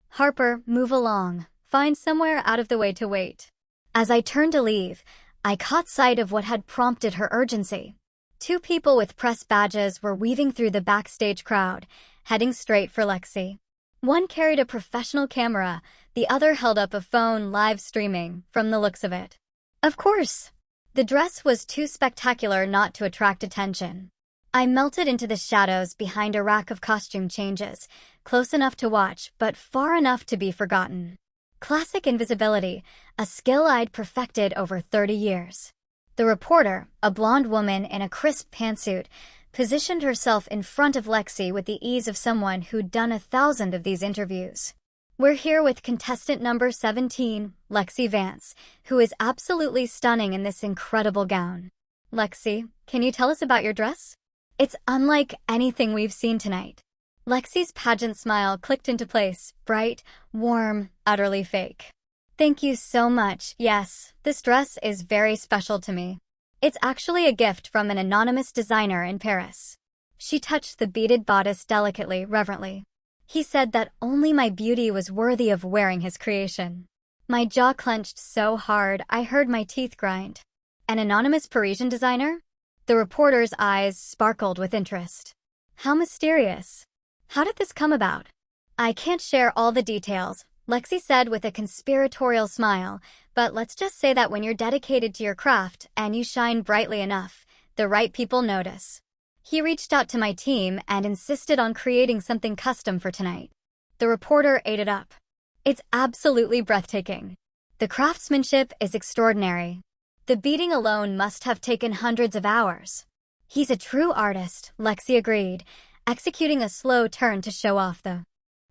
Harper, move along. Find somewhere out of the way to wait. As I turned to leave, I caught sight of what had prompted her urgency. 2 people with press badges were weaving through the backstage crowd, heading straight for Lexi. One carried a professional camera, the other held up a phone live streaming, from the looks of it. Of course. The dress was too spectacular not to attract attention. I melted into the shadows behind a rack of costume changes, close enough to watch, but far enough to be forgotten. Classic invisibility, a skill I'd perfected over 30 years. The reporter, a blonde woman in a crisp pantsuit, positioned herself in front of Lexi with the ease of someone who'd done 1,000 of these interviews. We're here with contestant number 17, Lexi Vance, who is absolutely stunning in this incredible gown. Lexi, can you tell us about your dress? It's unlike anything we've seen tonight. Lexi's pageant smile clicked into place, bright, warm, utterly fake. Thank you so much. Yes, this dress is very special to me. It's actually a gift from an anonymous designer in Paris. She touched the beaded bodice delicately, reverently. He said that only my beauty was worthy of wearing his creation. My jaw clenched so hard I heard my teeth grind. An anonymous Parisian designer? The reporter's eyes sparkled with interest. How mysterious. How did this come about? I can't share all the details, Lexi said with a conspiratorial smile, but let's just say that when you're dedicated to your craft and you shine brightly enough, the right people notice. He reached out to my team and insisted on creating something custom for tonight. The reporter ate it up. It's absolutely breathtaking. The craftsmanship is extraordinary. The beading alone must have taken hundreds of hours. He's a true artist, Lexi agreed, executing a slow turn to show off the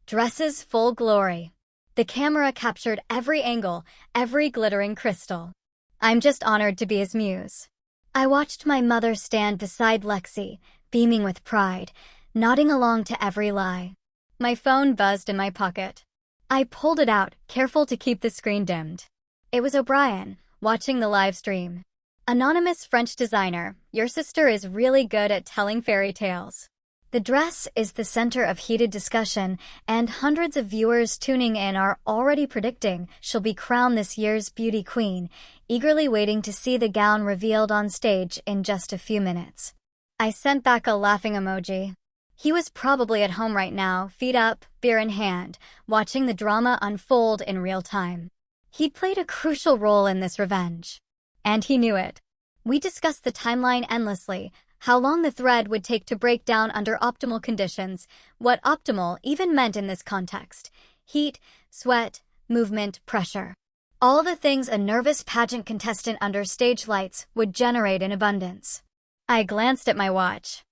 dress's full glory. The camera captured every angle, every glittering crystal. I'm just honored to be his muse. I watched my mother stand beside Lexi, beaming with pride, nodding along to every lie. My phone buzzed in my pocket. I pulled it out, careful to keep the screen dimmed. It was O'Brien, watching the live stream. Anonymous French designer, your sister is really good at telling fairy tales. The dress is the center of heated discussion, and hundreds of viewers tuning in are already predicting she'll be crowned this year's beauty queen, eagerly waiting to see the gown revealed on stage in just a few minutes. I sent back a laughing emoji. He was probably at home right now, feet up, beer in hand, watching the drama unfold in real time. He'd played a crucial role in this revenge. And he knew it. We discussed the timeline endlessly, how long the thread would take to break down under optimal conditions, what optimal even meant in this context. Heat, sweat, movement, pressure. All the things a nervous pageant contestant under stage lights would generate in abundance. I glanced at my watch.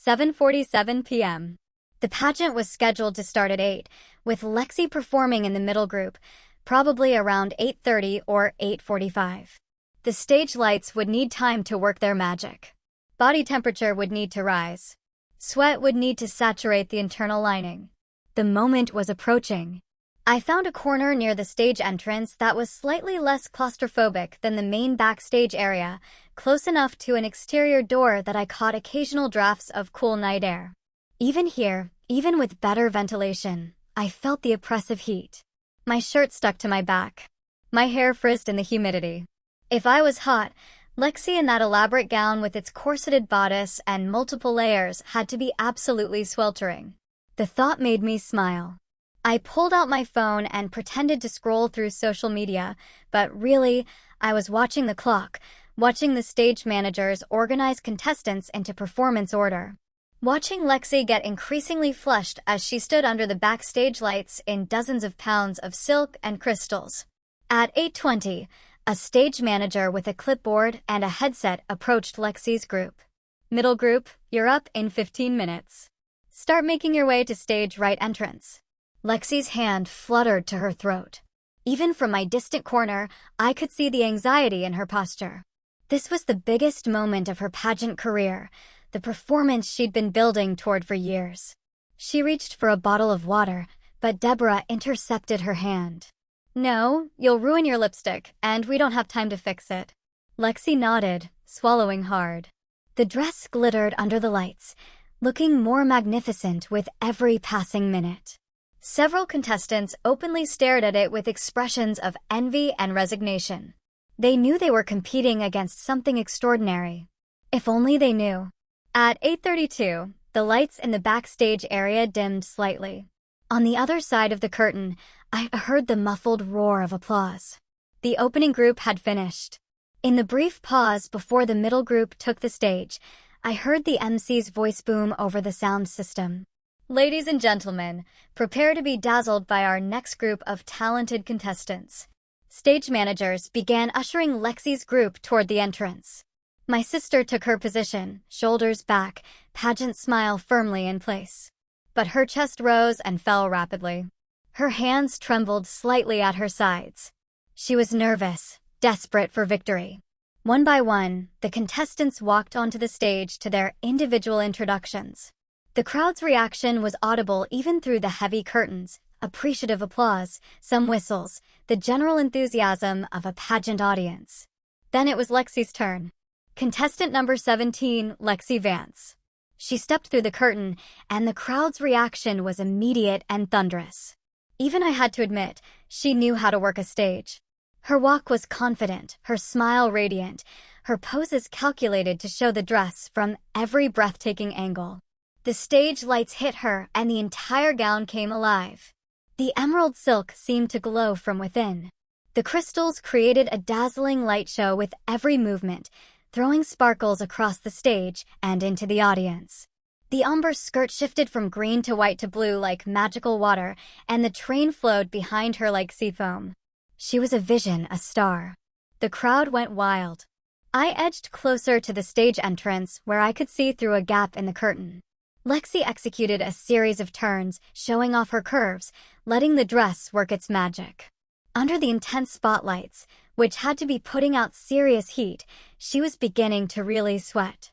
7:47 p.m. The pageant was scheduled to start at 8, with Lexi performing in the middle group, probably around 8:30 or 8:45. The stage lights would need time to work their magic. Body temperature would need to rise. Sweat would need to saturate the internal lining. The moment was approaching. I found a corner near the stage entrance that was slightly less claustrophobic than the main backstage area, close enough to an exterior door that I caught occasional drafts of cool night air. Even here, even with better ventilation, I felt the oppressive heat. My shirt stuck to my back. My hair frizzed in the humidity. If I was hot, Lexi in that elaborate gown with its corseted bodice and multiple layers had to be absolutely sweltering. The thought made me smile. I pulled out my phone and pretended to scroll through social media, but really, I was watching the clock, watching the stage managers organize contestants into performance order. Watching Lexi get increasingly flushed as she stood under the backstage lights in dozens of pounds of silk and crystals. At 8:20, a stage manager with a clipboard and a headset approached Lexi's group. Middle group, you're up in 15 minutes. Start making your way to stage right entrance. Lexi's hand fluttered to her throat. Even from my distant corner, I could see the anxiety in her posture. This was the biggest moment of her pageant career, the performance she'd been building toward for years. She reached for a bottle of water, but Deborah intercepted her hand. No, you'll ruin your lipstick, and we don't have time to fix it. Lexi nodded, swallowing hard. The dress glittered under the lights, looking more magnificent with every passing minute. Several contestants openly stared at it with expressions of envy and resignation. They knew they were competing against something extraordinary. If only they knew. At 8:32, the lights in the backstage area dimmed slightly. On the other side of the curtain, I heard the muffled roar of applause. The opening group had finished. In the brief pause before the middle group took the stage, I heard the MC's voice boom over the sound system. Ladies and gentlemen, prepare to be dazzled by our next group of talented contestants. Stage managers began ushering Lexi's group toward the entrance. My sister took her position, shoulders back, pageant smile firmly in place. But her chest rose and fell rapidly. Her hands trembled slightly at her sides. She was nervous, desperate for victory. One by one, the contestants walked onto the stage to their individual introductions. The crowd's reaction was audible even through the heavy curtains, appreciative applause, some whistles, the general enthusiasm of a pageant audience. Then it was Lexi's turn. Contestant number 17, Lexi Vance. She stepped through the curtain, and the crowd's reaction was immediate and thunderous. Even I had to admit, she knew how to work a stage. Her walk was confident, her smile radiant, her poses calculated to show the dress from every breathtaking angle. The stage lights hit her, and the entire gown came alive. The emerald silk seemed to glow from within. The crystals created a dazzling light show with every movement, throwing sparkles across the stage and into the audience. The ombre skirt shifted from green to white to blue like magical water, and the train flowed behind her like sea foam. She was a vision, a star. The crowd went wild. I edged closer to the stage entrance where I could see through a gap in the curtain. Lexi executed a series of turns, showing off her curves, letting the dress work its magic. Under the intense spotlights, which had to be putting out serious heat, she was beginning to really sweat.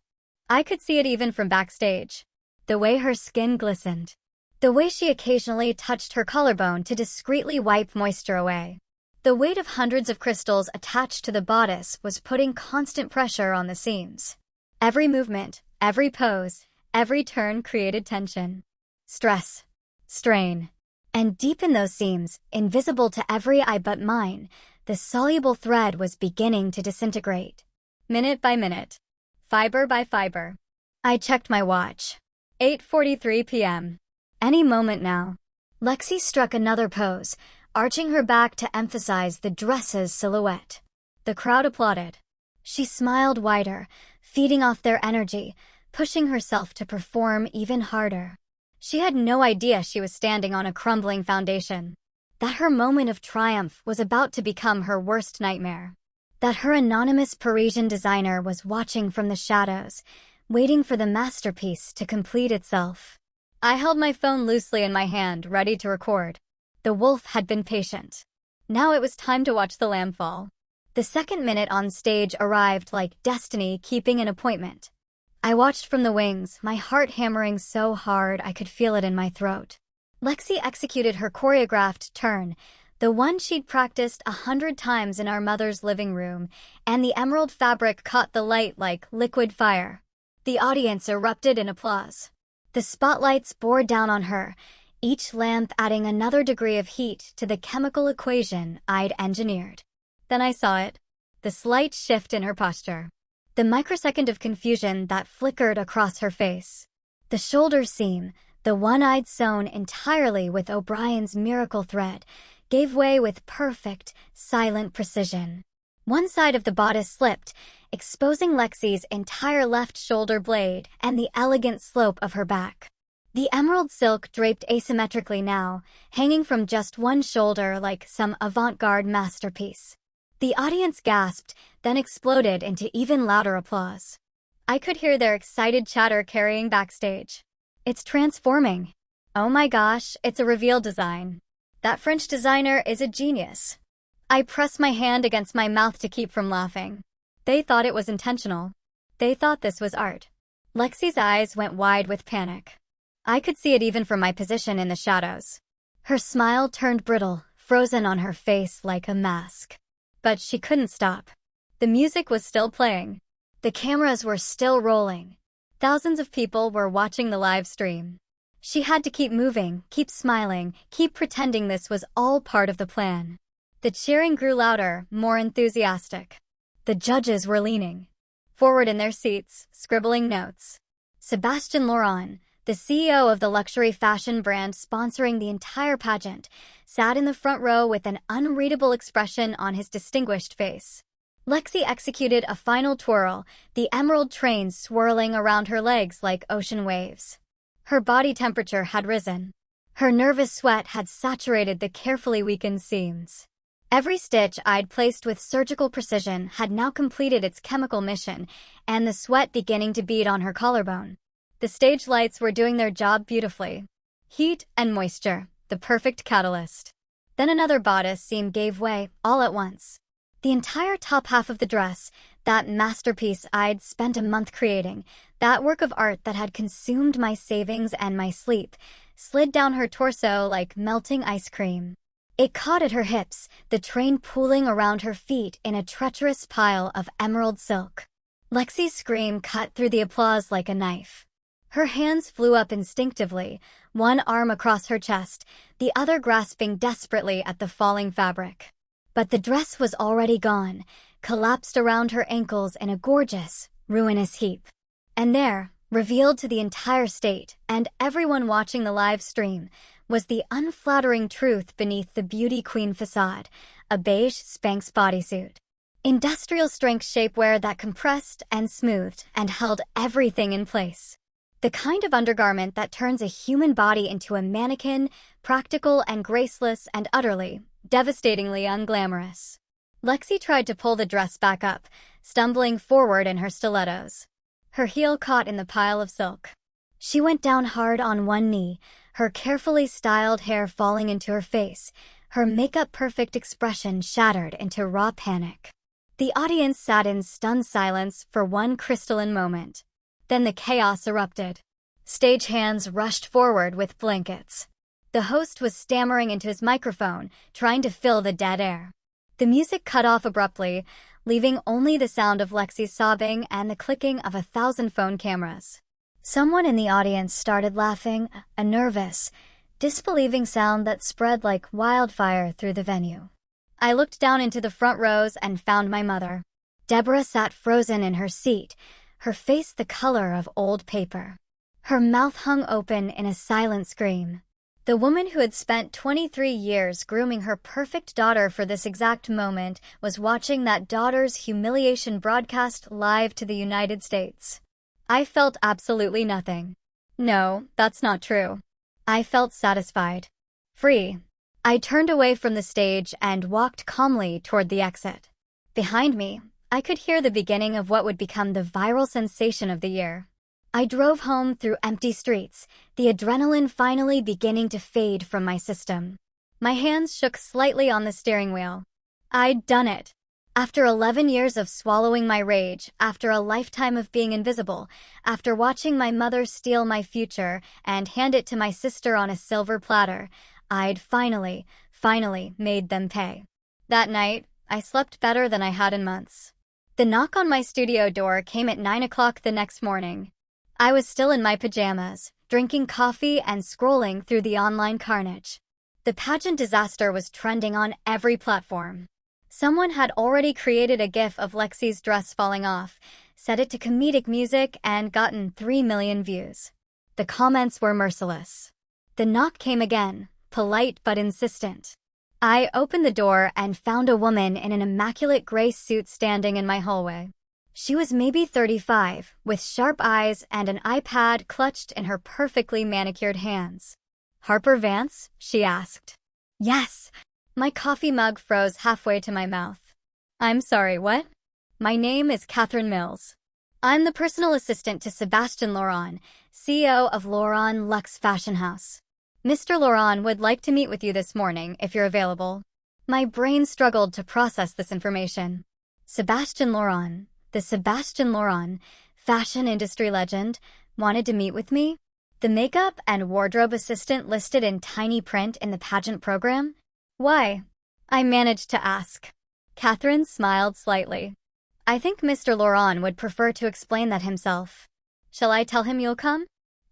I could see it even from backstage. The way her skin glistened. The way she occasionally touched her collarbone to discreetly wipe moisture away. The weight of hundreds of crystals attached to the bodice was putting constant pressure on the seams. Every movement, every pose, every turn created tension. Stress. Strain. And deep in those seams, invisible to every eye but mine, the soluble thread was beginning to disintegrate. Minute by minute. Fiber by fiber. I checked my watch. 8:43 p.m. Any moment now. Lexi struck another pose, arching her back to emphasize the dress's silhouette. The crowd applauded. She smiled wider, feeding off their energy, pushing herself to perform even harder. She had no idea she was standing on a crumbling foundation. That her moment of triumph was about to become her worst nightmare. That her anonymous Parisian designer was watching from the shadows, waiting for the masterpiece to complete itself. I held my phone loosely in my hand, ready to record. The wolf had been patient. Now it was time to watch the lamb fall. The second minute on stage arrived like destiny keeping an appointment. I watched from the wings, my heart hammering so hard I could feel it in my throat. Lexi executed her choreographed turn, the one she'd practiced 100 times in our mother's living room, and the emerald fabric caught the light like liquid fire. The audience erupted in applause. The spotlights bore down on her, each lamp adding another degree of heat to the chemical equation I'd engineered. Then I saw it, the slight shift in her posture. The microsecond of confusion that flickered across her face. The shoulder seam, the one I'd sewn entirely with O'Brien's miracle thread, gave way with perfect, silent precision. One side of the bodice slipped, exposing Lexi's entire left shoulder blade and the elegant slope of her back. The emerald silk draped asymmetrically now, hanging from just one shoulder like some avant-garde masterpiece. The audience gasped, then exploded into even louder applause. I could hear their excited chatter carrying backstage. It's transforming. Oh my gosh, it's a reveal design. That French designer is a genius. I pressed my hand against my mouth to keep from laughing. They thought it was intentional. They thought this was art. Lexi's eyes went wide with panic. I could see it even from my position in the shadows. Her smile turned brittle, frozen on her face like a mask. But she couldn't stop. The music was still playing. The cameras were still rolling. Thousands of people were watching the live stream. She had to keep moving, keep smiling, keep pretending this was all part of the plan. The cheering grew louder, more enthusiastic. The judges were leaning forward in their seats, scribbling notes. Sébastien Laurent, the CEO of the luxury fashion brand sponsoring the entire pageant, sat in the front row with an unreadable expression on his distinguished face. Lexi executed a final twirl, the emerald train swirling around her legs like ocean waves. Her body temperature had risen. Her nervous sweat had saturated the carefully weakened seams. Every stitch I'd placed with surgical precision had now completed its chemical mission, and the sweat beginning to bead on her collarbone. The stage lights were doing their job beautifully. Heat and moisture, the perfect catalyst. Then another bodice seam gave way, all at once. The entire top half of the dress, that masterpiece I'd spent a month creating, that work of art that had consumed my savings and my sleep, slid down her torso like melting ice cream. It caught at her hips, the train pooling around her feet in a treacherous pile of emerald silk. Lexi's scream cut through the applause like a knife. Her hands flew up instinctively, one arm across her chest, the other grasping desperately at the falling fabric. But the dress was already gone, collapsed around her ankles in a gorgeous, ruinous heap. And there, revealed to the entire state and everyone watching the live stream, was the unflattering truth beneath the beauty queen facade, a beige Spanx bodysuit. Industrial strength shapewear that compressed and smoothed and held everything in place. The kind of undergarment that turns a human body into a mannequin, practical and graceless and utterly, devastatingly unglamorous. Lexi tried to pull the dress back up, stumbling forward in her stilettos. Her heel caught in the pile of silk. She went down hard on one knee, her carefully styled hair falling into her face, her makeup-perfect expression shattered into raw panic. The audience sat in stunned silence for one crystalline moment. Then the chaos erupted. Stagehands rushed forward with blankets. The host was stammering into his microphone, trying to fill the dead air. The music cut off abruptly, leaving only the sound of Lexi's sobbing and the clicking of 1,000 phone cameras. Someone in the audience started laughing, a nervous, disbelieving sound that spread like wildfire through the venue. I looked down into the front rows and found my mother. Deborah sat frozen in her seat, her face the color of old paper. Her mouth hung open in a silent scream. The woman who had spent 23 years grooming her perfect daughter for this exact moment was watching that daughter's humiliation broadcast live to the United States. I felt absolutely nothing. No, that's not true. I felt satisfied. Free. I turned away from the stage and walked calmly toward the exit. Behind me, I could hear the beginning of what would become the viral sensation of the year. I drove home through empty streets, the adrenaline finally beginning to fade from my system. My hands shook slightly on the steering wheel. I'd done it. After 11 years of swallowing my rage, after a lifetime of being invisible, after watching my mother steal my future and hand it to my sister on a silver platter, I'd finally made them pay. That night, I slept better than I had in months. The knock on my studio door came at 9 o'clock the next morning. I was still in my pajamas, drinking coffee and scrolling through the online carnage. The pageant disaster was trending on every platform. Someone had already created a GIF of Lexi's dress falling off, set it to comedic music, and gotten 3 million views. The comments were merciless. The knock came again, polite but insistent. I opened the door and found a woman in an immaculate gray suit standing in my hallway. She was maybe 35, with sharp eyes and an iPad clutched in her perfectly manicured hands. "Harper Vance?" she asked. "Yes." My coffee mug froze halfway to my mouth. "I'm sorry, what?" "My name is Catherine Mills. I'm the personal assistant to Sebastian Laurent, CEO of Laurent Luxe Fashion House. Mr. Laurent would like to meet with you this morning, if you're available." My brain struggled to process this information. Sebastian Laurent, the Sebastian Laurent, fashion industry legend, wanted to meet with me? The makeup and wardrobe assistant listed in tiny print in the pageant program? Why? I managed to ask. Catherine smiled slightly. "I think Mr. Laurent would prefer to explain that himself. Shall I tell him you'll come?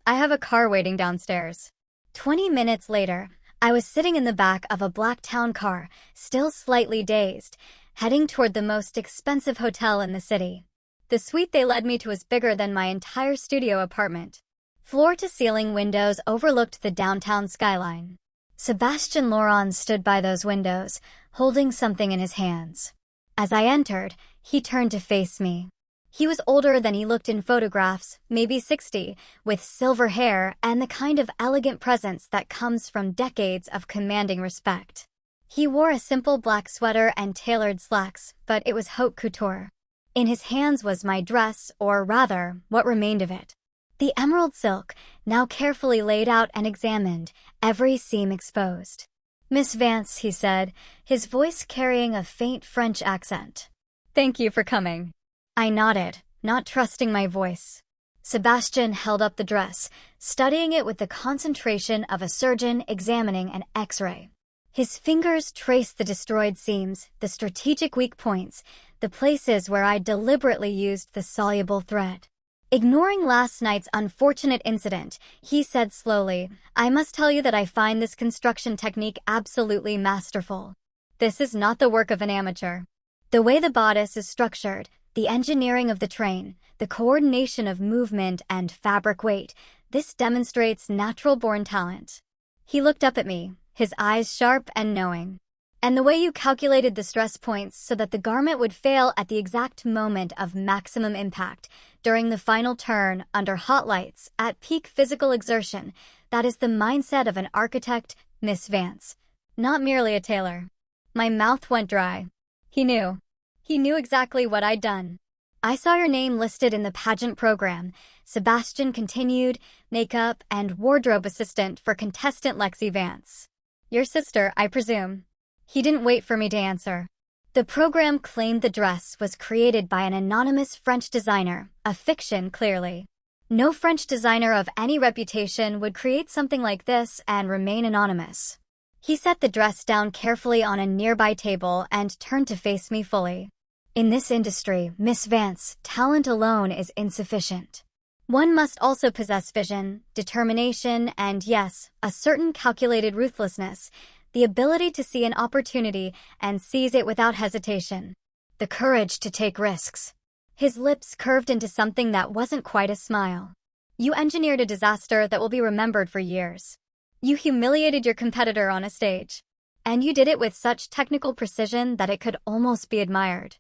I have a car waiting downstairs." 20 minutes later, I was sitting in the back of a black town car, still slightly dazed, heading toward the most expensive hotel in the city. The suite they led me to was bigger than my entire studio apartment. Floor-to-ceiling windows overlooked the downtown skyline. Sebastian Laurent stood by those windows, holding something in his hands. As I entered, he turned to face me. He was older than he looked in photographs, maybe 60, with silver hair and the kind of elegant presence that comes from decades of commanding respect. He wore a simple black sweater and tailored slacks, but it was haute couture. In his hands was my dress, or rather, what remained of it. The emerald silk, now carefully laid out and examined, every seam exposed. "Miss Vance," he said, his voice carrying a faint French accent. "Thank you for coming." I nodded, not trusting my voice. Sebastian held up the dress, studying it with the concentration of a surgeon examining an X-ray. His fingers traced the destroyed seams, the strategic weak points, the places where I deliberately used the soluble thread. Ignoring last night's unfortunate incident, he said slowly, "I must tell you that I find this construction technique absolutely masterful. This is not the work of an amateur. The way the bodice is structured, the engineering of the train, the coordination of movement and fabric weight, this demonstrates natural-born talent." He looked up at me, his eyes sharp and knowing. And the way you calculated the stress points so that the garment would fail at the exact moment of maximum impact, during the final turn, under hot lights, at peak physical exertion, that is the mindset of an architect, Miss Vance. Not merely a tailor. My mouth went dry. He knew. He knew exactly what I'd done. I saw your name listed in the pageant program. Sebastian continued, makeup and wardrobe assistant for contestant Lexi Vance. Your sister, I presume. He didn't wait for me to answer. The program claimed the dress was created by an anonymous French designer, a fiction clearly. No French designer of any reputation would create something like this and remain anonymous. He set the dress down carefully on a nearby table and turned to face me fully. In this industry, Miss Vance, talent alone is insufficient. One must also possess vision, determination, and yes, a certain calculated ruthlessness, the ability to see an opportunity and seize it without hesitation. The courage to take risks. His lips curved into something that wasn't quite a smile. You engineered a disaster that will be remembered for years. You humiliated your competitor on a stage. And you did it with such technical precision that it could almost be admired.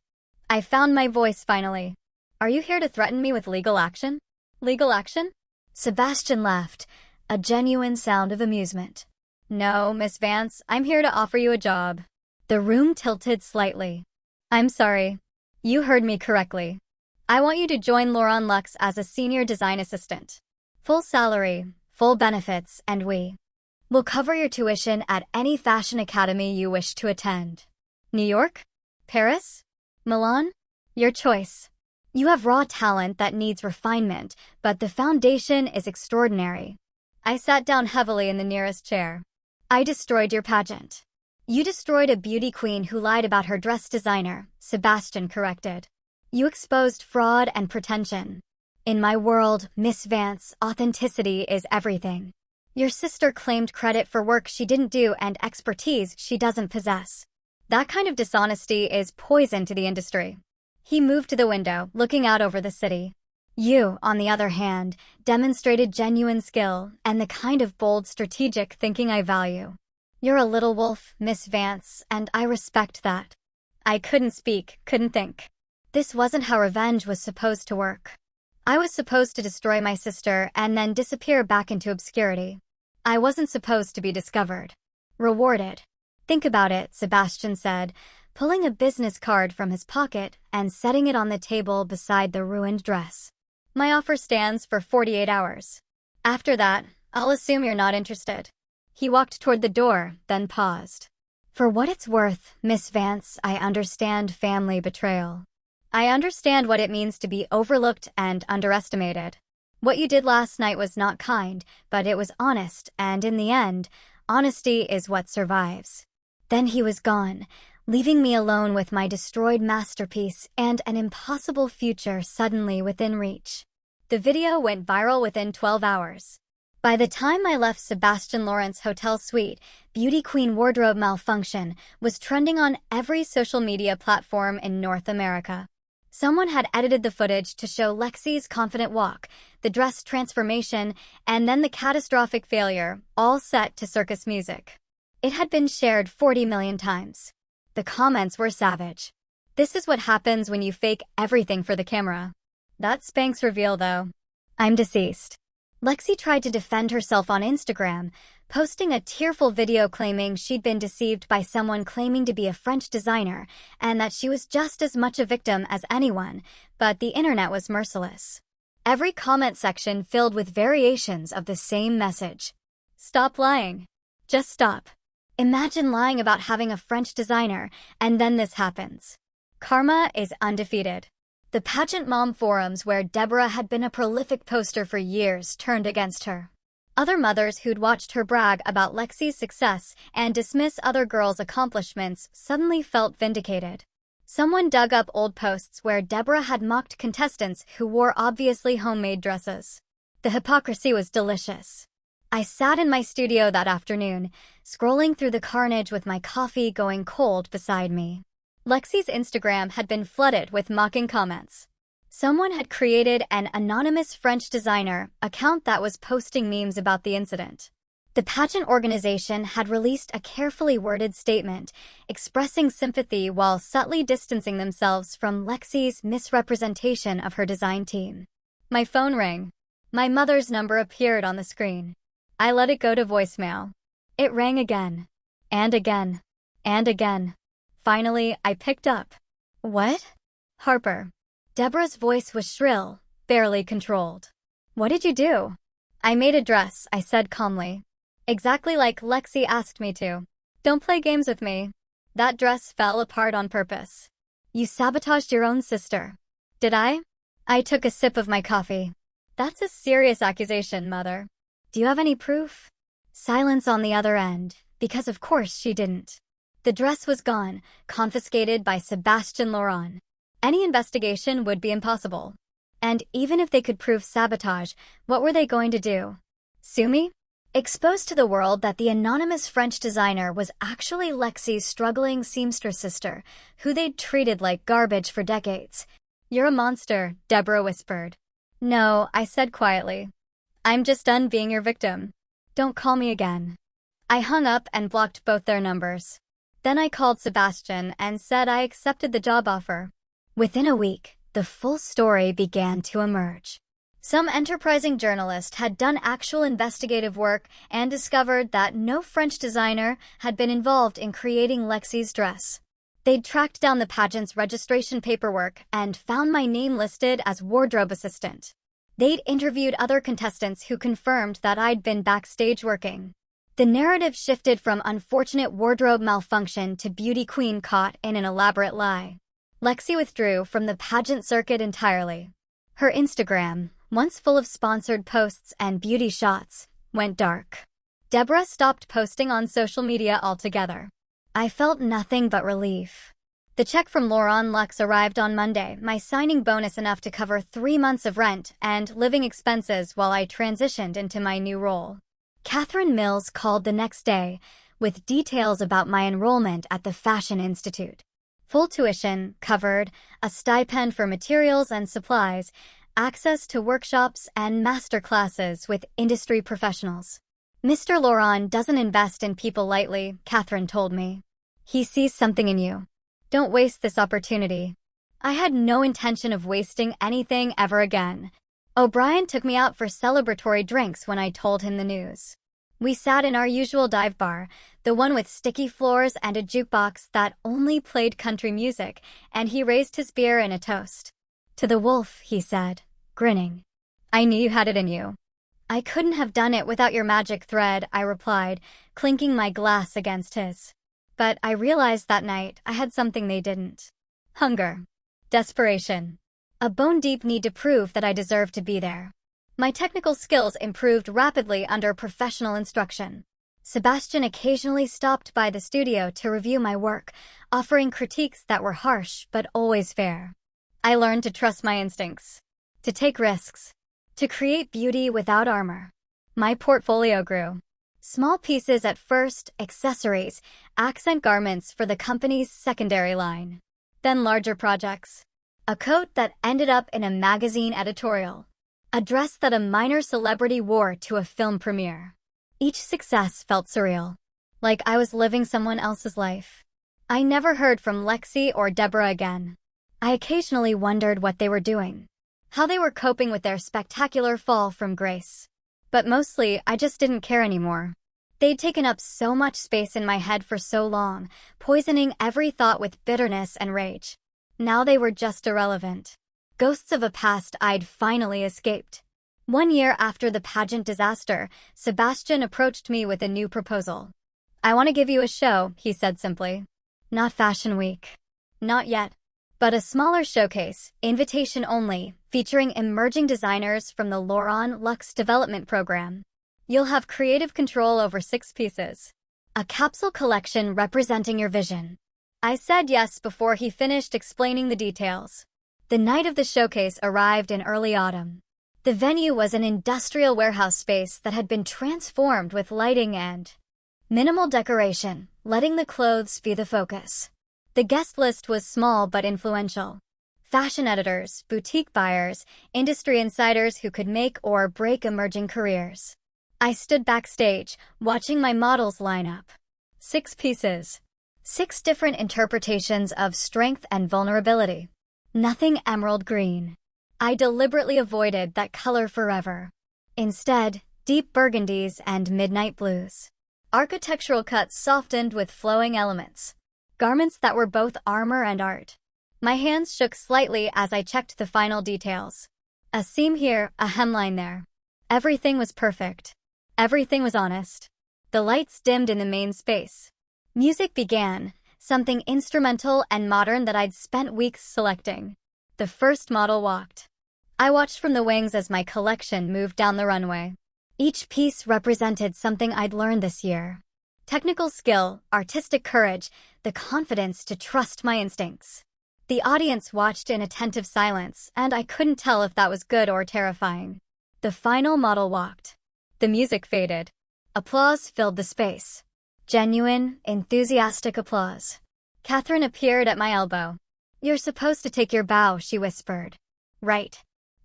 I found my voice finally. Are you here to threaten me with legal action? Legal action? Sebastian laughed, a genuine sound of amusement. No, Miss Vance, I'm here to offer you a job. The room tilted slightly. I'm sorry. You heard me correctly. I want you to join Laurent Luxe as a senior design assistant. Full salary, full benefits, and we'll cover your tuition at any fashion academy you wish to attend. New York? Paris? Milan? Your choice. You have raw talent that needs refinement, but the foundation is extraordinary. I sat down heavily in the nearest chair. I destroyed your pageant. You destroyed a beauty queen who lied about her dress designer, Sebastian corrected. You exposed fraud and pretension. In my world, Miss Vance, authenticity is everything. Your sister claimed credit for work she didn't do and expertise she doesn't possess. That kind of dishonesty is poison to the industry. He moved to the window, looking out over the city. You, on the other hand, demonstrated genuine skill and the kind of bold, strategic thinking I value. You're a little wolf, Miss Vance, and I respect that. I couldn't speak, couldn't think. This wasn't how revenge was supposed to work. I was supposed to destroy my sister and then disappear back into obscurity. I wasn't supposed to be discovered. Rewarded. Think about it, Sebastian said, pulling a business card from his pocket and setting it on the table beside the ruined dress. My offer stands for 48 hours. After that, I'll assume you're not interested. He walked toward the door, then paused. For what it's worth, Miss Vance, I understand family betrayal. I understand what it means to be overlooked and underestimated. What you did last night was not kind, but it was honest, and in the end, honesty is what survives. Then he was gone, leaving me alone with my destroyed masterpiece and an impossible future suddenly within reach. The video went viral within 12 hours. By the time I left Sebastian Laurent's hotel suite, Beauty Queen wardrobe malfunction was trending on every social media platform in North America. Someone had edited the footage to show Lexi's confident walk, the dress transformation, and then the catastrophic failure, all set to circus music. It had been shared 40 million times. The comments were savage. This is what happens when you fake everything for the camera. That Spanx reveal, though. I'm deceased. Lexi tried to defend herself on Instagram, posting a tearful video claiming she'd been deceived by someone claiming to be a French designer and that she was just as much a victim as anyone, but the internet was merciless. Every comment section filled with variations of the same message. Stop lying. Just stop. Imagine lying about having a French designer, and then this happens. Karma is undefeated. The pageant mom forums where Deborah had been a prolific poster for years turned against her. Other mothers who'd watched her brag about Lexi's success and dismiss other girls' accomplishments suddenly felt vindicated. Someone dug up old posts where Deborah had mocked contestants who wore obviously homemade dresses. The hypocrisy was delicious. I sat in my studio that afternoon, scrolling through the carnage with my coffee going cold beside me. Lexi's Instagram had been flooded with mocking comments. Someone had created an anonymous French designer account that was posting memes about the incident. The pageant organization had released a carefully worded statement, expressing sympathy while subtly distancing themselves from Lexi's misrepresentation of her design team. My phone rang. My mother's number appeared on the screen. I let it go to voicemail. It rang again, and again, and again. Finally, I picked up. What? Harper. Deborah's voice was shrill, barely controlled. What did you do? I made a dress, I said calmly. Exactly like Lexi asked me to. Don't play games with me. That dress fell apart on purpose. You sabotaged your own sister. Did I? I took a sip of my coffee. That's a serious accusation, Mother. Do you have any proof? Silence on the other end, because of course she didn't. The dress was gone, confiscated by Sebastian Laurent. Any investigation would be impossible. And even if they could prove sabotage, what were they going to do? Sue me? Expose to the world that the anonymous French designer was actually Lexi's struggling seamstress sister, who they'd treated like garbage for decades. You're a monster, Deborah whispered. No, I said quietly. I'm just done being your victim. Don't call me again. I hung up and blocked both their numbers. Then I called Sebastian and said I accepted the job offer. Within a week, the full story began to emerge. Some enterprising journalist had done actual investigative work and discovered that no French designer had been involved in creating Lexi's dress. They'd tracked down the pageant's registration paperwork and found my name listed as wardrobe assistant. They'd interviewed other contestants who confirmed that I'd been backstage working. The narrative shifted from unfortunate wardrobe malfunction to beauty queen caught in an elaborate lie. Lexi withdrew from the pageant circuit entirely. Her Instagram, once full of sponsored posts and beauty shots, went dark. Deborah stopped posting on social media altogether. I felt nothing but relief. The check from Laurent Luxe arrived on Monday, my signing bonus enough to cover 3 months of rent and living expenses while I transitioned into my new role. Catherine Mills called the next day with details about my enrollment at the Fashion Institute. Full tuition covered, a stipend for materials and supplies, access to workshops and master classes with industry professionals. Mr. Laurent doesn't invest in people lightly, Catherine told me. He sees something in you. Don't waste this opportunity. I had no intention of wasting anything ever again. O'Brien took me out for celebratory drinks when I told him the news. We sat in our usual dive bar, the one with sticky floors and a jukebox that only played country music, and he raised his beer in a toast. To the wolf, he said, grinning. I knew you had it in you. I couldn't have done it without your magic thread, I replied, clinking my glass against his. But I realized that night I had something they didn't. Hunger. Desperation. A bone-deep need to prove that I deserved to be there. My technical skills improved rapidly under professional instruction. Sebastian occasionally stopped by the studio to review my work, offering critiques that were harsh but always fair. I learned to trust my instincts, to take risks, to create beauty without armor. My portfolio grew. Small pieces at first, accessories, accent garments for the company's secondary line. Then larger projects. A coat that ended up in a magazine editorial. A dress that a minor celebrity wore to a film premiere. Each success felt surreal, like I was living someone else's life. I never heard from Lexi or Deborah again. I occasionally wondered what they were doing, how they were coping with their spectacular fall from grace. But mostly, I just didn't care anymore. They'd taken up so much space in my head for so long, poisoning every thought with bitterness and rage. Now they were just irrelevant. Ghosts of a past I'd finally escaped. 1 year after the pageant disaster, Sebastian approached me with a new proposal. I want to give you a show, he said simply. Not Fashion Week. Not yet. But a smaller showcase, invitation only, featuring emerging designers from the Laurent Luxe development program. You'll have creative control over 6 pieces. A capsule collection representing your vision. I said yes before he finished explaining the details. The night of the showcase arrived in early autumn. The venue was an industrial warehouse space that had been transformed with lighting and minimal decoration, letting the clothes be the focus. The guest list was small but influential. Fashion editors, boutique buyers, industry insiders who could make or break emerging careers. I stood backstage, watching my models line up. 6 pieces. 6 different interpretations of strength and vulnerability. Nothing emerald green. I deliberately avoided that color forever. Instead, deep burgundies and midnight blues. Architectural cuts softened with flowing elements. Garments that were both armor and art. My hands shook slightly as I checked the final details. A seam here, a hemline there. Everything was perfect. Everything was honest. The lights dimmed in the main space. Music began, something instrumental and modern that I'd spent weeks selecting. The first model walked. I watched from the wings as my collection moved down the runway. Each piece represented something I'd learned this year. Technical skill, artistic courage, the confidence to trust my instincts. The audience watched in attentive silence, and I couldn't tell if that was good or terrifying. The final model walked. The music faded. Applause filled the space. Genuine, enthusiastic applause. Catherine appeared at my elbow. "You're supposed to take your bow," she whispered. Right.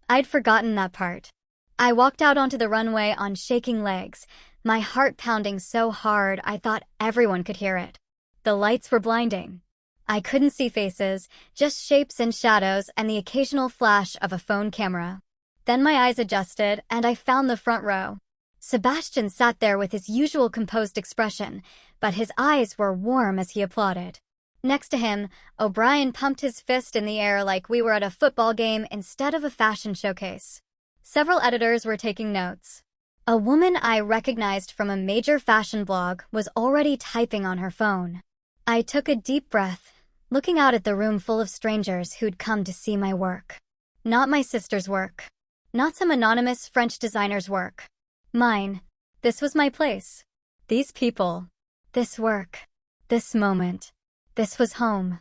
I'd forgotten that part. I walked out onto the runway on shaking legs, my heart pounding so hard I thought everyone could hear it. The lights were blinding. I couldn't see faces, just shapes and shadows and the occasional flash of a phone camera. Then my eyes adjusted, and I found the front row. Sebastian sat there with his usual composed expression, but his eyes were warm as he applauded. Next to him, O'Brien pumped his fist in the air like we were at a football game instead of a fashion showcase. Several editors were taking notes. A woman I recognized from a major fashion blog was already typing on her phone. I took a deep breath, looking out at the room full of strangers who'd come to see my work. Not my sister's work. Not some anonymous French designer's work. Mine. This was my place. These people. This work. This moment. This was home.